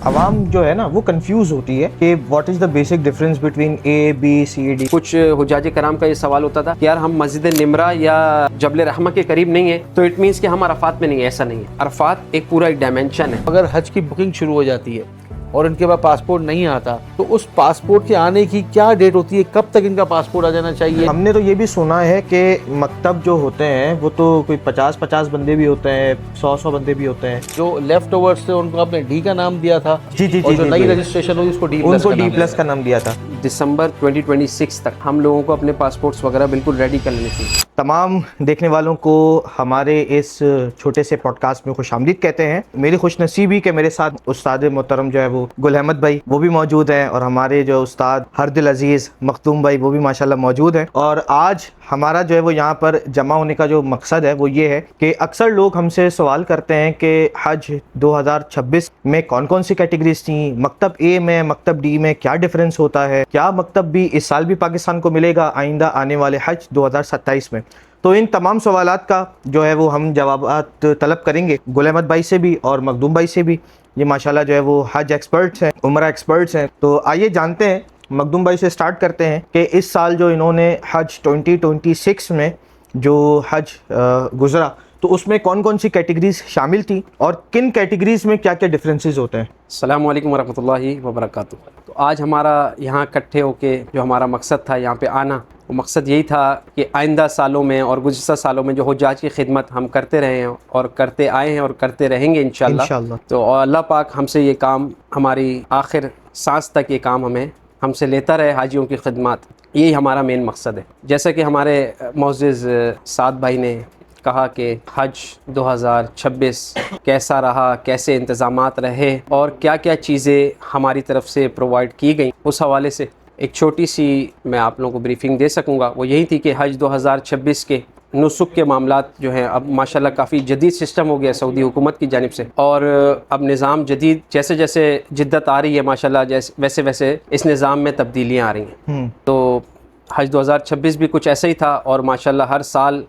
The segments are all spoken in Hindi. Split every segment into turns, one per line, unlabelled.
आवाम जो है ना वो कंफ्यूज होती है कि what is the basic difference between A B C D.
कुछ हुज्जाज कराम का ये सवाल होता था कि यार हम मस्जिद निमरा या जबल रहमा के करीब नहीं है तो इट मीन्स कि हम अरफात में नहीं है। ऐसा नहीं है, अरफात एक पूरा एक डायमेंशन है।
अगर हज की बुकिंग शुरू हो जाती है और इनके पास पासपोर्ट नहीं आता तो उस पासपोर्ट के आने की क्या डेट होती है, कब तक इनका पासपोर्ट आ जाना चाहिए?
हमने तो ये भी सुना है कि मकतब जो होते हैं वो तो कोई 50-50 बंदे भी होते हैं, 100-100 बंदे भी होते हैं।
जो लेफ्ट ओवर्स थे उनको आपने डी का नाम दिया था।
जी जी
और
जी
जो
जी,
नई
जी।
रजिस्ट्रेशन हुई उसको
डी प्लस का नाम दिया था।
दिसंबर 2026 तक हम लोगों को अपने पासपोर्ट्स वगैरह बिल्कुल रेडी कर लेने चाहिए।
तमाम देखने वालों को हमारे इस छोटे से पॉडकास्ट में खुशामदीद कहते हैं। मेरी खुशनसीबी कि मेरे साथ उस्ताद मोहतरम जो है वो गुल अहमद भाई वो भी मौजूद हैं और हमारे जो उस्ताद हरदिल अजीज़ मखदूम भाई वो भी माशाल्लाह मौजूद हैं। और आज हमारा जो है वो यहाँ पर जमा होने का जो मकसद है वो ये है कि अक्सर लोग हमसे सवाल करते हैं कि हज 2026 में कौन कौन सी कैटेगरीज थी, मकतब ए में मकतब डी में क्या डिफरेंस होता है, क्या मकतब बी इस साल भी पाकिस्तान को मिलेगा आइंदा आने वाले हज 2027 में। तो इन तमाम सवालात का जो है वो हम जवाबात तलब करेंगे गुल अहमद भाई से भी और मखदूम भाई से भी। ये माशाल्लाह जो है वो हज एक्सपर्ट्स हैं, उमरा एक्सपर्ट्स हैं। तो आइए जानते हैं, मखदूम भाई से स्टार्ट करते हैं कि इस साल जो इन्होंने हज 2026 में जो हज गुजरा तो उसमें कौन कौन सी कैटेगरीज शामिल थी और किन कैटेगरीज में क्या क्या डिफरेंसेस होते हैं।
अस्सलामु अलैकुम वरहमतुल्लाहि वबरकातुहू। तो आज हमारा यहाँ इकट्ठे होके जो हमारा मकसद था यहाँ पे आना, वो मकसद यही था कि आइंदा सालों में और गुज़िश्ता सालों में जो हुज्जाज की खिदमत हम करते रहे हैं और करते आए हैं और करते रहेंगे इंशाअल्लाह। तो अल्लाह पाक हमसे ये काम, हमारी आखिर सांस तक ये काम हमसे लेता रहे, हाजियों की खिदमत, यही हमारा मेन मकसद है। जैसा कि हमारे मोअज़्ज़िज़ साद भाई ने कहा कि हज 2026 कैसा रहा, कैसे इंतज़ामात रहे और क्या क्या चीज़ें हमारी तरफ से प्रोवाइड की गई, उस हवाले से एक छोटी सी मैं आप लोगों को ब्रीफिंग दे सकूंगा। वो यही थी कि हज 2026 के नुसुक के मामलात जो हैं अब माशाल्लाह काफ़ी जदीद सिस्टम हो गया सऊदी हुकूमत की जानिब से, और अब निज़ाम जदीद जैसे जैसे जिद्दत आ रही है माशाल्लाह वैसे वैसे इस निज़ाम में तब्दीलियाँ आ रही हैं। तो हज 2026 भी कुछ ऐसा ही था और माशाल्लाह हर साल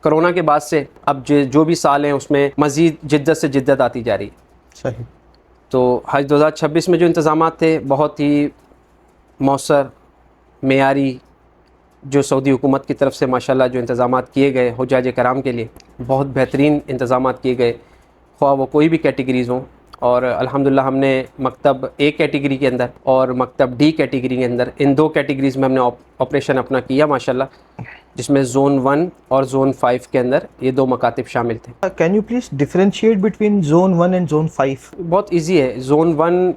कोरोना के बाद से अब जो भी साल हैं उसमें मज़ीद जिद्दत से जिद्दत आती जा रही है।
सही।
तो हज 2026 में जो इंतज़ामात थे बहुत ही मौसर, मेयारी, जो सऊदी हुकूमत की तरफ से माशाल्लाह जो इंतज़ामात किए गए हुज्जाज कराम के लिए बहुत बेहतरीन इंतज़ामात किए गए, ख्वाह वो कोई भी कैटेगरीज़ हों। और अल्हम्दुलिल्लाह हमने मकतब ए कैटेगरी के अंदर और मकतब डी कैटेगरी के अंदर, इन दो कैटेगरीज़ में हमने ऑपरेशन अपना किया माशाल्लाह, जिसमें ज़ोन 1 और ज़ोन 5 के अंदर ये दो मकातिब शामिल थे।
Can you please differentiate between zone 1 and zone 5?
बहुत ईजी है। ज़ोन 1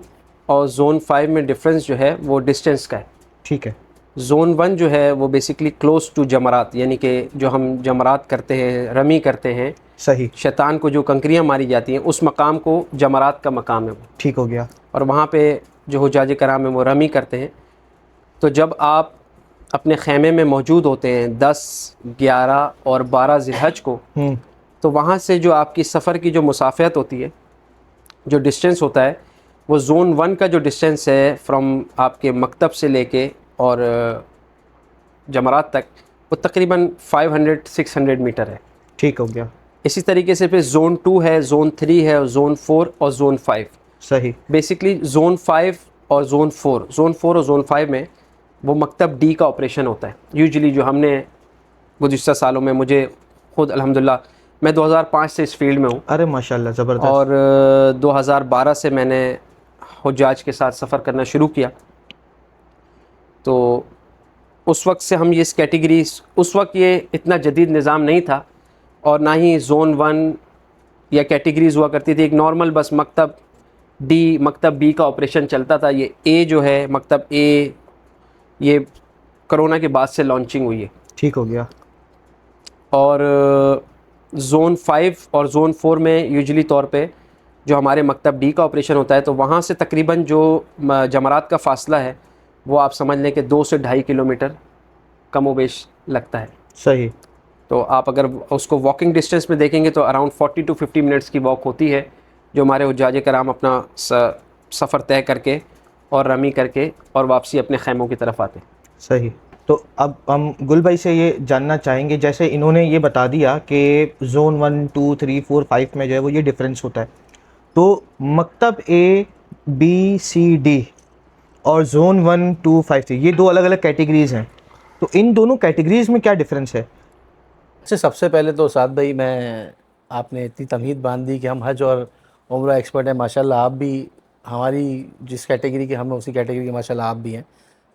और ज़ोन 5 में डिफरेंस जो है वो डिस्टेंस का है।
ठीक है।
ज़ोन 1 जो है वो बेसिकली क्लोज टू जमरात, यानी कि जो हम जमरात करते हैं, रमी करते हैं,
सही,
शैतान को जो कंकरियाँ मारी जाती हैं उस मकाम को जमरात का मकाम है वो।
ठीक हो गया।
और वहाँ पे जो हुज्जाज कराम है वो रमी करते हैं। तो जब आप अपने खेमे में मौजूद होते हैं 10, 11 और 12 ज़िलहज को, तो वहाँ से जो आपकी सफ़र की जो मुसाफ़ियत होती है, जो डिस्टेंस होता है, वो ज़ोन 1 का जो डिस्टेंस है फ्रॉम आपके मकतब से लेके और जमरात तक, वो तकरीबन 500-600 मीटर है।
ठीक हो गया।
इसी तरीके से फिर ज़ोन 2 है, ज़ोन 3 है, ज़ोन 4 और ज़ोन 5।
सही।
बेसिकली ज़ोन 5 और ज़ोन 4 और ज़ोन 5 में वो मकतब डी का ऑपरेशन होता है। यूजुअली जो हमने गुज़िश्ता सालों में, मुझे ख़ुद अल्हम्दुलिल्लाह मैं 2005 से इस फील्ड में हूँ।
अरे माशाल्लाह, ज़बरदस्त।
और 2012 से मैंने हुज्जाज के साथ सफ़र करना शुरू किया। तो उस वक्त से हम ये इस कैटेगरी, उस वक्त ये इतना जदीद निज़ाम नहीं था और ना ही ज़ोन 1 या कैटेगरीज़ हुआ करती थी। एक नॉर्मल बस मकतब डी, मकतब बी का ऑपरेशन चलता था। ये ए जो है, मकतब ए, ये कोरोना के बाद से लॉन्चिंग हुई है।
ठीक हो गया।
और ज़ोन 5 और ज़ोन 4 में यूजुअली तौर पे जो हमारे मकतब डी का ऑपरेशन होता है, तो वहाँ से तकरीबन जो जमरात का फ़ासला है वो आप समझ लें कि 2 से 2.5 किलोमीटर कम बेश लगता है।
सही।
तो आप अगर उसको वॉकिंग डिस्टेंस में देखेंगे तो अराउंड 40 to 50 मिनट्स की वॉक होती है, जो हमारे हुज्जाज कराम अपना सफ़र तय करके और रमी करके और वापसी अपने खैमों की तरफ आते हैं।
सही। तो अब हम गुल भाई से ये जानना चाहेंगे, जैसे इन्होंने ये बता दिया कि ज़ोन 1, 2, 3, 4, 5 में जो है वो ये डिफरेंस होता है, तो मकतब ए B, C, D और जोन 1, 2, 5, 3 ये 2 अलग अलग कैटेगरीज हैं, तो इन दोनों कैटेगरीज में क्या डिफरेंस है?
अच्छा, सबसे पहले तो साद भाई, मैं आपने इतनी तमहीद बांध दी कि हम हज और उम्रा एक्सपर्ट हैं। माशाल्लाह आप भी हमारी जिस कैटेगरी के हम हैं उसी कैटेगरी के माशाल्लाह आप भी हैं।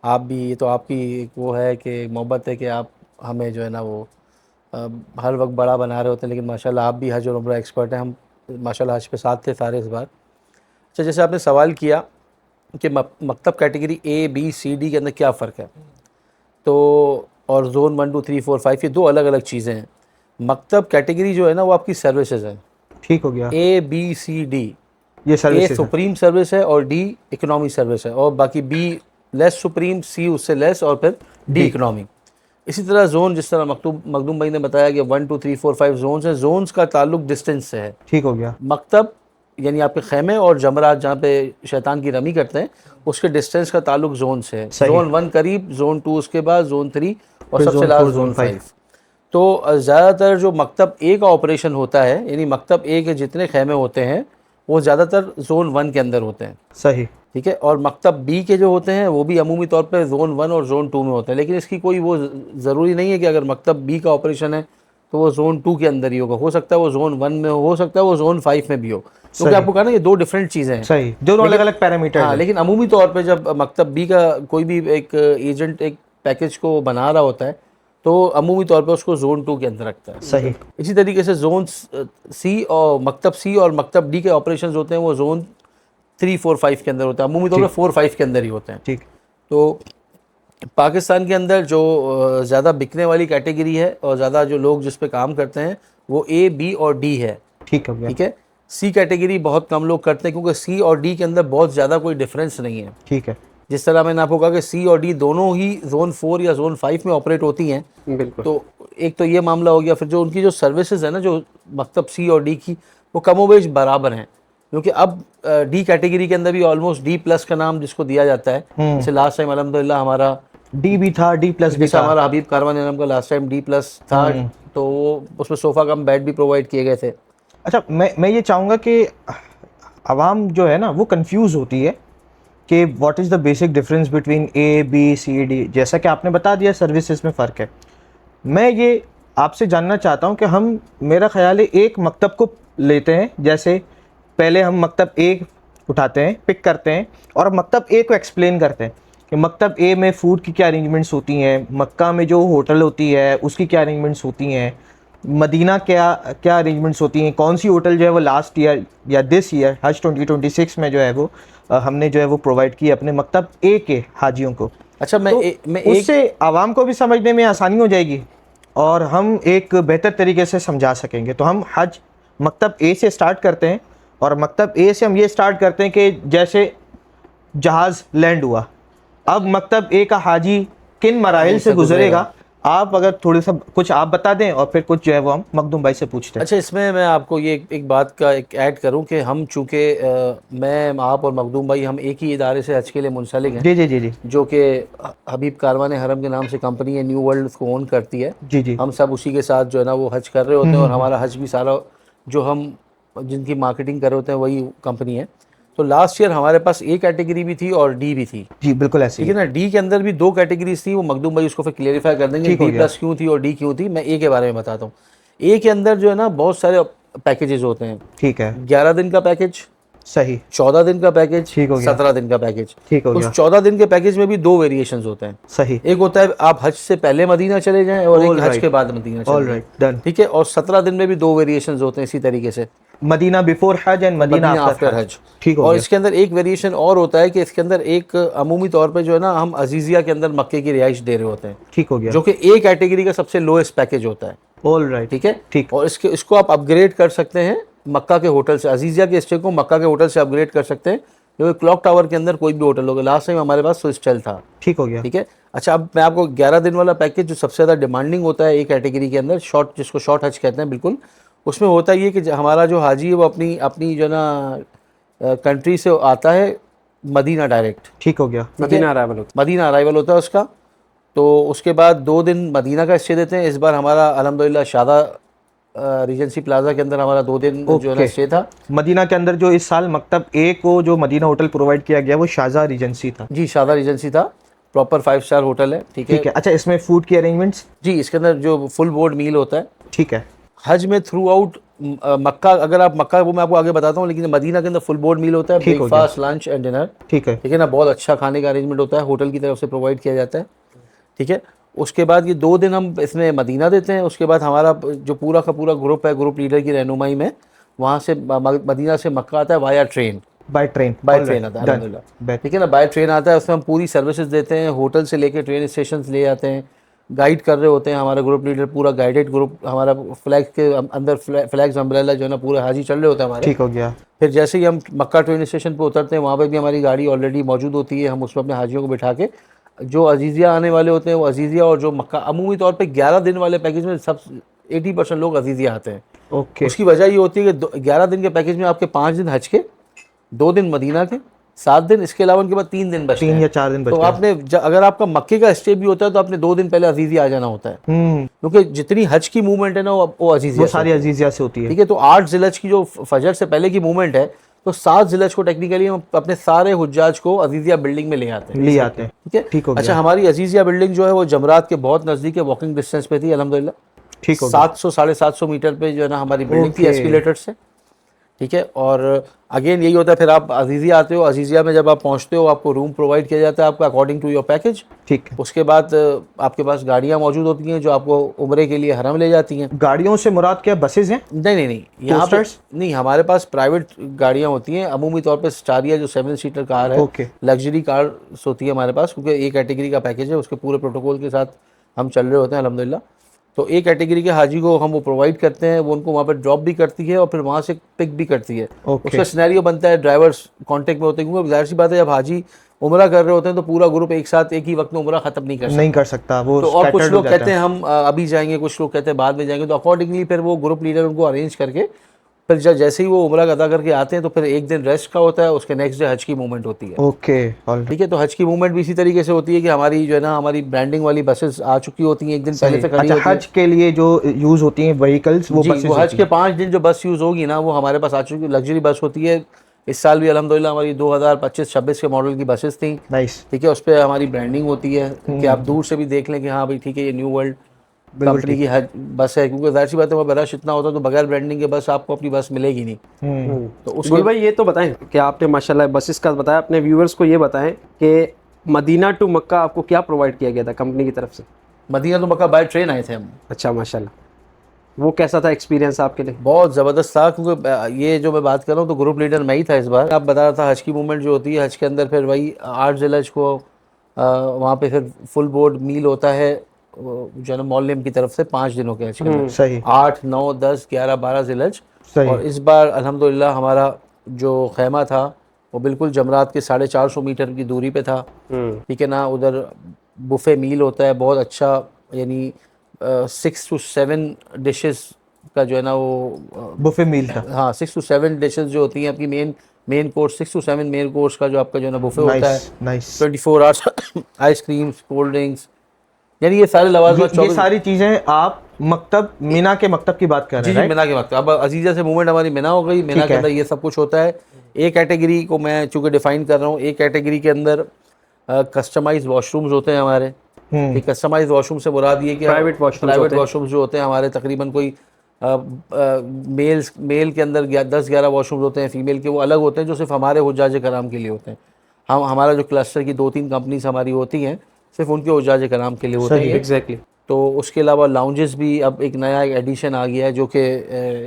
आप भी, ये तो आपकी एक वो है कि मोहब्बत है कि आप हमें जो है ना वो हर वक्त बड़ा बना रहे होते हैं, लेकिन माशाल्लाह आप भी हज और उम्रा एक्सपर्ट हैं। हम माशाल्लाह हज पे साथ थे सारे इस बार। अच्छा, जैसे आपने सवाल किया कि मकतब category A, B, C, D के अंदर क्या फ़र्क है, तो और जोन 1, 2, 3, 4, 5 ये 2 अलग अलग चीज़ें हैं। मकतब कैटेगरी जो है ना वो आपकी सर्विसेज है।
ठीक हो गया,
A, B, C, D।
ये
ए
सर्विसेज है।
सुप्रीम सर्विस है और डी इकोनॉमी सर्विस है, और बाकी बी लेस सुप्रीम, सी उससे लेस, और फिर डी इकोनॉमी। इसी तरह जोन, जिस तरह मखदूम भाई ने बताया कि 1, 2, 3, 4, 5 जोन्स हैं। जोन्स का ताल्लुक डिस्टेंस से है।
ठीक हो गया,
मकतब यानी आपके खेमे और जमरात जहाँ पे शैतान की रमी करते हैं, उसके डिस्टेंस का ताल्लुक जोन से है।
सही।
जोन 1 करीब, जोन 2 उसके बाद, जोन 3 और
फिर
सबसे
जोन
लास्ट
4,
जोन
जोन 5।
5। तो ज़्यादातर जो मकतब ए का ऑपरेशन होता है, यानी मकतब ए के जितने खेमे होते हैं वो ज़्यादातर जोन 1 के अंदर होते हैं।
सही।
ठीक है, और मकतब बी के जो होते हैं वो भी अमूमी तौर पे जोन 1 और जोन 2 में होते हैं, लेकिन इसकी कोई वो ज़रूरी नहीं है कि अगर मकतब बी का ऑपरेशन है तो वो जोन 2 के अंदर ही होगा। हो सकता है वो जोन 1 में हो सकता है वो जोन 5 में भी हो, क्योंकि
सही।
आपको कहा ना ये 2 डिफरेंट चीज़ें हैं।
सही, दोनों अलग अलग पैरामीटर
हाँ,
है।
लेकिन अमूमी तौर पे जब मकतब बी का कोई भी एक एजेंट एक पैकेज को बना रहा होता है तो अमूमी तौर पे उसको जोन 2 के अंदर रखता है।
सही।
इसी तरीके से जोन सी और मकतब डी के ऑपरेशंस होते हैं वो जोन 3, 4, 5 के अंदर होता है। अमूमी तौर पे 4, 5 के अंदर ही होते हैं।
ठीक।
तो पाकिस्तान के अंदर जो ज़्यादा बिकने वाली कैटेगरी है और ज़्यादा जो लोग जिस पे काम करते हैं वो ए, बी और डी है।
ठीक हो गया,
ठीक है, सी कैटेगरी बहुत कम लोग करते हैं क्योंकि सी और डी के अंदर बहुत ज़्यादा कोई डिफरेंस नहीं है।
ठीक है।
जिस तरह मैंने आपको कहा कि सी और डी दोनों ही जोन 4 या जोन 5 में ऑपरेट होती हैं,
बिल्कुल।
तो एक तो ये मामला हो गया। फिर जो उनकी जो सर्विसेज है ना, जो मकतब सी और डी की, वो कमोबेश बराबर हैं, क्योंकि अब डी कैटेगरी के अंदर भी ऑलमोस्ट डी प्लस का नाम जिसको दिया जाता है। जैसे लास्ट टाइम अल्हम्दुलिल्लाह हमारा
डी भी था, डी प्लस भी
जैसे
था।
हमारा हबीब कारवान नाम का लास्ट टाइम डी प्लस था, तो वो उसमें सोफ़ा कम बेड भी प्रोवाइड किए गए थे।
अच्छा, मैं ये चाहूँगा कि आवाम जो है ना वो कंफ्यूज होती है कि what is the basic difference between A, B, C, D. जैसा कि आपने बता दिया सर्विसेज में फ़र्क है। मैं ये आपसे जानना चाहता हूँ कि हम, मेरा ख्याल है, एक मकतब को लेते हैं। जैसे पहले हम मकतब ए उठाते हैं, पिक करते हैं और मकतब ए को एक्सप्लेन करते हैं कि मकतब ए में फ़ूड की क्या अरेंजमेंट्स होती हैं, मक्का में जो होटल होती है उसकी क्या अरेंजमेंट्स होती हैं, मदीना क्या क्या अरेंजमेंट्स होती हैं, कौन सी होटल जो है वो लास्ट ईयर या दिस ईयर हज 2026 में जो है वो हमने जो है वो प्रोवाइड की अपने मकतब ए के हाजियों को।
अच्छा, मैं
उससे आवाम को भी समझने में आसानी हो जाएगी और हम एक बेहतर तरीके से समझा सकेंगे। तो हम हज मकतब ए से स्टार्ट करते हैं और मकतब ए से हम ये स्टार्ट करते हैं कि जैसे जहाज़ लैंड हुआ, अब मकतब ए का हाजी किन मराहिल से गुजरेगा, आप अगर थोड़ा सा कुछ आप बता दें और फिर कुछ जो है वो हम मखदूम भाई से पूछते हैं।
अच्छा, इसमें मैं आपको ये एक बात का एक ऐड करूं कि हम चूँकि मैं, आप और मखदूम भाई हम एक ही इदारे से हज के लिए मुंसलिक हैं,
जी जी जी जी
जो कि हबीब कारवान हरम के नाम से कंपनी है, न्यू वर्ल्ड उसको ओन करती है।
जी जी।
हम सब उसी के साथ जो है ना वो हज कर रहे होते हैं, और हमारा हज भी सारा जो हम जिनकी मार्केटिंग कर रहे होते हैं वही कंपनी है। तो लास्ट ईयर हमारे पास ए कैटेगरी भी थी और डी भी थी।
जी बिल्कुल ऐसे
ठीक
ही
है ना, डी के अंदर भी 2 कैटेगरीज थी, वो मखदूम भाई उसको फिर क्लियरिफाई कर देंगे डी प्लस क्यों थी और डी क्यों थी। मैं ए के बारे में बताता हूँ। ए के अंदर जो है ना बहुत सारे पैकेजेस होते हैं।
ठीक है,
11 दिन का पैकेज,
सही,
14 दिन का पैकेज,
ठीक हो गया।
17 दिन का पैकेज।
ठीक हो
उस
गया,
14 दिन के पैकेज में भी 2 वेरिएशंस होते हैं।
सही,
एक होता है आप हज से पहले मदीना चले जाएं और
All
एक हज
right.
के बाद मदीना चले
ऑल
जाएं।
Right, done.
ठीक है, और 17 दिन में भी 2 वेरिएशंस होते हैं इसी तरीके से,
मदीना बिफोर हज एंड मदीना आफ्टर हज। ठीक हो
और
गया,
इसके अंदर एक वेरिएशन और होता है कि इसके अंदर एक अमूमी तौर पे जो है ना हम अजीजिया के अंदर मक्के की रिहाइश दे रहे होते हैं,
ठीक हो गया,
जो कि ए कैटेगरी का सबसे लोएस्ट पैकेज होता है।
ऑल राइट,
ठीक है,
ठीक,
और इसको आप अपग्रेड कर सकते हैं मक्का के होटल से। अजीजिया के स्टे को मक्का के होटल से अपग्रेड कर सकते हैं, जो क्लॉक टावर के अंदर कोई भी होटल होगा। लास्ट टाइम हमारे पास स्विस्टेल था।
ठीक हो गया,
ठीक है, अच्छा, अब मैं आपको 11 दिन वाला पैकेज जो सबसे ज़्यादा डिमांडिंग होता है ए कैटेगरी के अंदर, शॉर्ट, जिसको शॉर्ट हज कहते हैं, बिल्कुल उसमें होता ये कि हमारा जो हाजी है वो अपनी अपनी जो ना कंट्री से आता है मदीना डायरेक्ट।
ठीक हो गया,
मदीना अराइवल होता
मदीना अराइवल होता है उसका। तो उसके बाद 2 दिन मदीना का स्टे देते हैं। इस बार हमारा अल्हम्दुलिल्लाह शादा रीजेंसी प्लाजा के अंदर हमारा 2 दिन जो है ना
Okay.
स्टे था।
मदीना के अंदर जो इस साल मकतब ए को जो मदीना होटल प्रोवाइड किया गया वो शारजा रीजेंसी था।
जी शारदा रीजेंसी था, प्रॉपर 5 स्टार होटल है, ठीक है।
ठीक है। अच्छा, इसमें फूड की अरेंजमेंट्स?
जी इसके अंदर जो फुल बोर्ड मील होता है।
ठीक है।
हज में थ्रू आउट मक्का, अगर आप मक्का वो मैं आपको आगे बताता हूँ, लेकिन मदीना के अंदर फुल बोर्ड मील होता है,
ठीक हो गया।
ब्रेकफास्ट लंच एंड डिनर,
ठीक है।
ठीक है ना। बहुत अच्छा खाने का अरेंजमेंट होता है, होटल की तरफ से प्रोवाइड किया जाता है, ठीक है। उसके बाद ये 2 दिन हम इसमें मदीना देते हैं। उसके बाद हमारा जो पूरा का पूरा ग्रुप है, ग्रुप लीडर की रहनुमाई में वहाँ से मदीना से मक्का आता है via train,
by train?
By train आता है अल्हम्दुलिल्लाह, ठीक है ना। बाय ट्रेन आता है, उसमें हम पूरी सर्विसेज देते हैं, होटल से लेके ट्रेन स्टेशन ले जाते हैं, गाइड कर रहे होते हैं हमारा ग्रुप लीडर, पूरा गाइडेड ग्रुप हमारा, फ्लैग के अंदर फ्लैग्स अम्ब्रेला जो है ना पूरे हाजी चल रहे होते हैं हमारे।
ठीक हो गया।
फिर जैसे ही हम मक्का ट्रेन स्टेशन पे उतरते हैं, वहाँ पे भी हमारी गाड़ी ऑलरेडी मौजूद होती है, हम उसमें अपने हाजियों को बिठा के, जो अजीज़िया आने वाले होते हैं वो अजीज़िया, और जो मक्का अमूमी तौर पे 11 दिन वाले पैकेज में सब 80% लोग अजीज़िया आते हैं।
ओके।
उसकी वजह ये होती है कि 11 दिन के पैकेज में आपके 5 दिन हज के, 2 दिन मदीना के, 7 दिन, इसके अलावा उनके बाद 3 दिन बचते
3
हैं।
या 4 दिन
तो
बचे।
आपने अगर आपका मक्के का स्टे भी होता है तो आपने 2 दिन पहले अजीज़िया आ जाना होता है, क्योंकि जितनी हज की मूवमेंट है ना वो अजीज़िया
वो
से
सारी
होती है,
अजीजिया से होती है।
ठीक है। तो 8 जिलहज की जो फजर से पहले की मूवमेंट है, तो 7 जिलहज को टेक्निकली हम अपने सारे हुज्जाज को अजीज़िया बिल्डिंग में ले आते हैं,
ले आते हैं।
ठीक है।
ठीक हो
अच्छा,
गया।
हमारी अजीज़िया बिल्डिंग जो है वो जमरात के बहुत नज़दीक है, वॉकिंग डिस्टेंस पे थी अल्हम्दुलिल्लाह।
ठीक हो गया।
700 750 मीटर पे जो है ना हमारी बिल्डिंग थी
Okay.
एस्केलेटर से, ठीक है। और अगेन यही होता है, फिर आप अजीज़िया आते हो, अजीज़िया में जब आप पहुंचते हो आपको रूम प्रोवाइड किया जाता है आपका अकॉर्डिंग टू योर पैकेज।
ठीक है।
उसके बाद आपके पास गाड़ियाँ मौजूद होती हैं जो आपको उम्रे के लिए हरम ले जाती हैं।
गाड़ियों से मुराद क्या बसेज हैं?
नहीं, यहाँ पे
Toasters?
नहीं, हमारे पास प्राइवेट गाड़ियाँ होती हैं, अमूमी तौर पे स्टारिया जो 7 सीटर कार है,
Okay.
लग्जरी कार होती है हमारे पास, क्योंकि एक कैटेगरी का पैकेज है, उसके पूरे प्रोटोकॉल के साथ हम चल रहे होते हैं अल्हम्दुलिल्लाह। तो एक कैटेगरी के हाजी को हम वो प्रोवाइड करते हैं, वो उनको वहाँ पर ड्रॉप भी करती है और फिर वहाँ से पिक भी करती है।
Okay.
उसका सिनेरियो बनता है, ड्राइवर्स कांटेक्ट में होते हैं, क्योंकि जाहिर सी बात है जब हाजी उम्रा कर रहे होते हैं तो पूरा ग्रुप एक साथ एक ही वक्त में उम्रा ख़त्म नहीं कर सकता।
नहीं कर सकता वो।
तो और कुछ
scattered
लोग
हो जाता
कहते हैं हम अभी जाएंगे, कुछ लोग कहते हैं बाद में जाएंगे, तो अकॉर्डिंगली फिर वो ग्रुप लीडर उनको अरेंज करके फिर जैसे ही वो उम्रा अदा करके आते हैं तो फिर एक दिन रेस्ट का होता है, उसके नेक्स्ट डे हज की मूवमेंट होती है।
Okay, alright.
ठीक है, तो हज की मूवमेंट भी इसी तरीके से होती है कि हमारी जो है ना हमारी ब्रांडिंग वाली बसेस आ चुकी होती हैं, एक दिन पहले से खड़ी
अच्छा,
होती हैं।
हज के लिए जो यूज होती हैं व्हीकल्स वो
जी,
बसेस
वो हज
होती
के
हैं।
5 दिन जो बस यूज़ होगी ना वो हमारे पास आ चुकी, लग्जरी बस होती है। इस साल भी अल्हम्दुलिल्लाह हमारी 2025-26 के मॉडल की बसेस थी,
नाइस।
ठीक है। उस पर हमारी ब्रांडिंग होती है कि आप दूर से भी देख लें कि हाँ भाई ठीक है ये न्यू वर्ल्ड कंपनी की हज बस है, क्योंकि जाहिर सी बात है वहाँ रश इतना होता है तो बगैर ब्रांडिंग के बस आपको अपनी बस मिलेगी नहीं। तो उसके
गुल भाई ये तो बताएं कि आपने माशाल्लाह बसेस का बताया, अपने व्यूअर्स को ये बताएं कि मदीना टू मक्का आपको क्या प्रोवाइड किया गया था कंपनी की तरफ से?
मदीना तो मक्का बाय ट्रेन आए थे हम।
अच्छा माशाल्लाह, वो कैसा था एक्सपीरियंस आपके लिए?
बहुत ज़बरदस्त था, क्योंकि ये जो मैं बात कर रहा हूँ तो ग्रुप लीडर मैं ही था इस बार। आप बता रहा था हज की मूवमेंट जो होती है, हज के अंदर फिर वही 8 जिलहज को वहाँ पे फिर फुल बोर्ड मील होता है जो है ना मौलम की तरफ से 5 दिनों के हज के अंदर,
सही।
8, 9, 10, 11, 12 जिलहज।
सही।
और इस बार अल्हम्दुलिल्लाह हमारा जो खैमा था वो बिल्कुल जमरात के 450 मीटर की दूरी पे था, ठीक है ना। उधर बुफे मील होता है बहुत अच्छा, यानी 6 to 7 डिशेस का जो है ना वो
बुफे मील था।
हाँ 6 to 7 डिशेस जो होती हैं आपकी main course, 6 to 7 main course का जो आपका जो है ना बुफे होता है।
Nice nice.
24 hours ice creams, cold drinks, यानी ये सारे लवाजमात
ये सारी चीजें आप मकतब मीना के मकतब की बात कर
जी
रहे
जी
हैं,
मिना के वक्त। अब अजीजा से मूवमेंट हमारी मिना हो गई, मिना
ठीक
के
है।
अंदर ये सब कुछ होता है। एक कैटेगरी को मैं चूँकि डिफाइन कर रहा हूँ, एक कैटेगरी के अंदर कस्टमाइज वॉशरूम्स होते हैं हमारे। कस्टमाइज वॉशरूम से मुराद ये कि
Private washrooms
प्राइवेट
होते हैं।
वॉशरूम्स जो होते हैं हमारे तकरीबन कोई मेल के अंदर 10-11 वॉशरूम्स होते हैं, फीमेल के वो अलग होते हैं जो सिर्फ हमारे हुज्जाज कराम के लिए होते हैं। हमारा जो क्लस्टर की 2-3 कंपनीज हमारी होती हैं सिर्फ उनके हुज्जाज कराम के लिए होते हैं।
एग्जैक्टली।
तो उसके अलावा लाउंजेस भी अब एक नया एडिशन आ गया है जो कि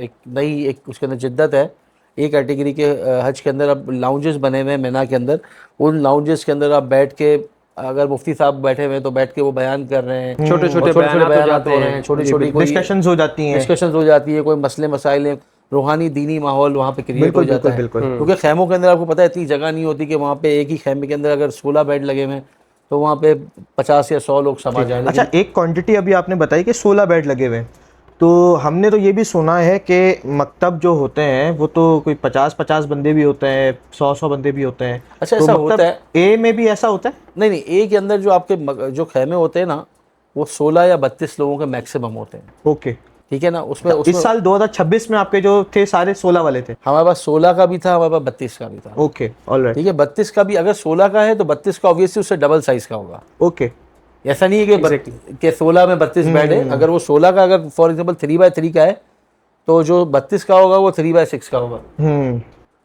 एक नई एक उसके अंदर जिद्दत है। एक कैटेगरी के हज के अंदर अब लाउंजेस बने हुए हैं मिना के अंदर। उन लाउंजेस के अंदर आप बैठ के, अगर मुफ्ती साहब बैठे हुए हैं तो बैठ के वो बयान कर रहे हैं,
छोटे-छोटे
बयान
बयानात हो जाते
हो रहे हैं,
हैं,
छोटी-छोटी कोई
डिस्कशंस हो जाती हैं।
डिस्कशंस हो जाती है, कोई मसले मसाइल हैं, रूहानी दीनी माहौल वहाँ पे क्रिएट हो
बिल्कुल
जाता
बिल्कुल
है।
बिल्कुल।
क्योंकि खैमों के अंदर आपको पता है इतनी जगह नहीं होती कि वहाँ पे एक ही खैमे के अंदर अगर 16 बेड लगे हुए हैं तो वहाँ पे 50 या 100 लोग समा जाएंगे।
अच्छा, एक क्वांटिटी अभी आपने बताई कि 16 बेड लगे हुए हैं, तो हमने तो ये भी सुना है कि मकतब जो होते हैं वो तो कोई 50-50 बंदे भी होते हैं, 100-100 बंदे भी होते हैं।
अच्छा,
तो
ऐसा
मकतब
होता है?
ए में भी ऐसा होता है?
नहीं, ए के अंदर जो आपके जो खैमे होते हैं ना वो 16 या 32 लोगों के मैक्सिमम होते हैं।
ओके।
ठीक है ना, उसमें
इस साल 2026 में आपके जो थे सारे 16 वाले थे?
हमारे पास 16 का भी था, हमारे पास 32 का भी था।
Okay, alright.
ठीक है, 32 का भी, अगर 16 का है तो 32 का ऑब्वियसली उससे डबल साइज का होगा।
ओके।
ऐसा नहीं है कि 16 में 32 बेड है। अगर वो 16 का, अगर फॉर एग्जांपल 3x3 का है, तो जो 32 का होगा वो 3x6 का होगा।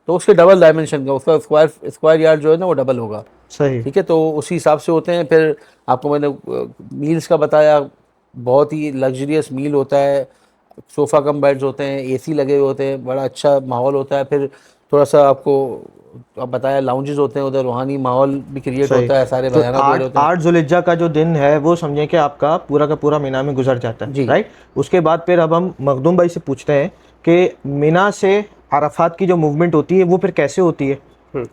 तो उसके डबल डायमेंशन का, उसका स्क्वायर यार्ड जो है ना वो डबल होगा।
सही।
ठीक है, तो उसी हिसाब से होते हैं। फिर आपको मैंने मील्स का बताया, बहुत ही लग्जरियस मील होता है, सोफ़ा कम बेड्स होते हैं, एसी लगे हुए होते हैं, बड़ा अच्छा माहौल होता है। फिर थोड़ा सा आपको अब बताया, लाउंजेस होते हैं उधर, रूहानी माहौल भी क्रिएट होता है, सारे
तो
बयाना पेड़ होते हैं।
8 जुल्हिज्जा का जो दिन है वो समझे कि आपका पूरा का पूरा मीना में गुजर जाता है,
जी।
राइट। उसके बाद फिर अब हम मखदूम भाई से पूछते हैं कि मीना से अराफात की जो मूवमेंट होती है वो फिर कैसे होती है,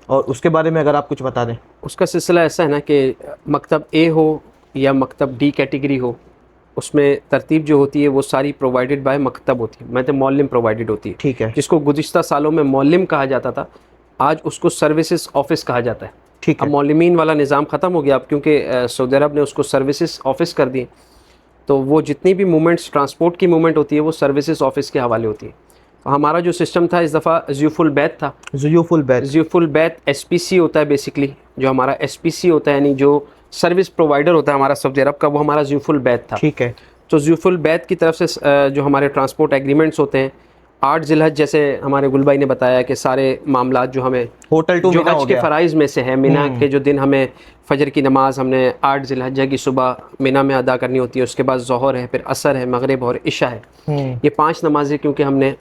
और उसके बारे में अगर आप कुछ बता दें।
उसका सिलसिला ऐसा है ना कि मकतब ए हो या मकतब डी कैटेगरी हो, उसमें तरतीब जो होती है वो सारी प्रोवाइडेड बाय मकतब होती है, मतलब मौलिम प्रोवाइडेड होती है।
ठीक है।
जिसको गुज़िश्ता सालों में मौलिम कहा जाता था, आज उसको सर्विसेज ऑफिस कहा जाता है।
ठीक
अब
है।
मौलिमीन वाला निज़ाम ख़त्म हो गया अब, क्योंकि सऊदी अरब ने उसको सर्विसेज ऑफिस कर दिए। तो वो जितनी भी मूवमेंट्स, ट्रांसपोर्ट की मूवमेंट होती है वो सर्विसेज ऑफिस के हवाले होती है। तो हमारा जो सिस्टम था इस दफ़ा ज़ियूफुल बैत था।
ज़ियूफुल बैत।
ज़ियूफुल बैत एसपीसी होता है बेसिकली, जो हमारा एसपीसी होता है, यानी जो सर्विस प्रोवाइडर होता है हमारा सऊदी अरब का, वो हमारा ज़ियूफुल बैत था।
ठीक है।
तो ज़ियूफुल बैत की तरफ से जो हमारे ट्रांसपोर्ट एग्रीमेंट्स होते हैं, 8 ज़िलहज, जैसे हमारे गुल भाई ने बताया कि सारे मामलात जो हमें
होटल टू
जो
मीना
हज
हो
के
गया।
फ़राइज़ में से है, मीना के जो दिन हमें फ़जर की नमाज़ हमने 8 ज़िलहज्जा की सुबह मीना में अदा करनी होती है, उसके बाद ज़ोहर है, फिर असर है, मगरिब और इशा है। ये 5 नमाज़ें क्योंकि हमने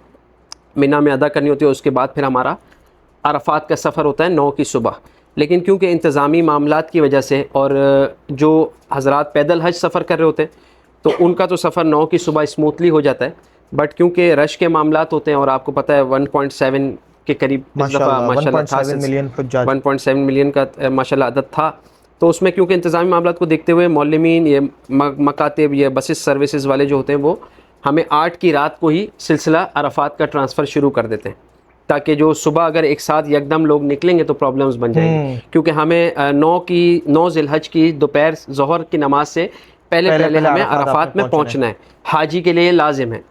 मीना में अदा करनी होती है, उसके बाद फिर हमारा अरफात का सफ़र होता है 9 की सुबह। लेकिन क्योंकि इंतज़ामी मामलात की वजह से और जो हज़रात पैदल हज सफ़र कर रहे होते हैं तो उनका तो सफ़र 9 की सुबह स्मूथली हो जाता है, बट क्योंकि रश के मामलात होते हैं और आपको पता है 1.7 के करीब इस दफ़ा माशाल्लाह था,
1.7 मिलियन हुज्जाज।
1.7 मिलियन का माशाल्लाह अदद था। तो उसमें क्योंकि इंतज़ामी मामलात को देखते हुए मौलमीन, ये मकातिब, ये बसेस सर्विसेज वाले जो होते हैं वो हमें 8 की रात को ही सिलसिला अरफात का ट्रांसफ़र शुरू कर देते हैं, ताकि जो सुबह अगर एक साथ यकदम लोग निकलेंगे तो प्रॉब्लम्स बन जाएंगी। क्योंकि हमें 9 ज़िलहज की दोपहर ज़ोहर की नमाज से पहले हमें अरफात में पहुंचना है, हाजी के लिए लाजिम है।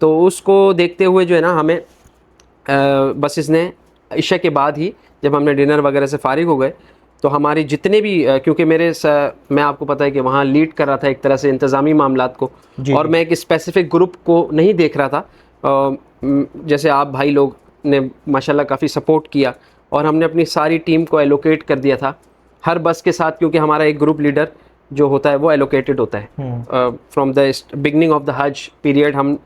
तो उसको देखते हुए जो है ना, हमें बसेस ने इशा के बाद ही, जब हमने डिनर वगैरह से फारिग हो गए, तो हमारी जितने भी क्योंकि मैं आपको पता है कि वहाँ लीड कर रहा था एक तरह से इंतज़ामी मामलात को, और मैं एक स्पेसिफ़िक ग्रुप को नहीं देख रहा था। जैसे आप भाई लोग ने माशाल्लाह काफ़ी सपोर्ट किया और हमने अपनी सारी टीम को एलोकेट कर दिया था हर बस के साथ, क्योंकि हमारा एक ग्रुप लीडर जो होता है वो एलोकेटेड होता है। From the beginning of the हज पीरियड हम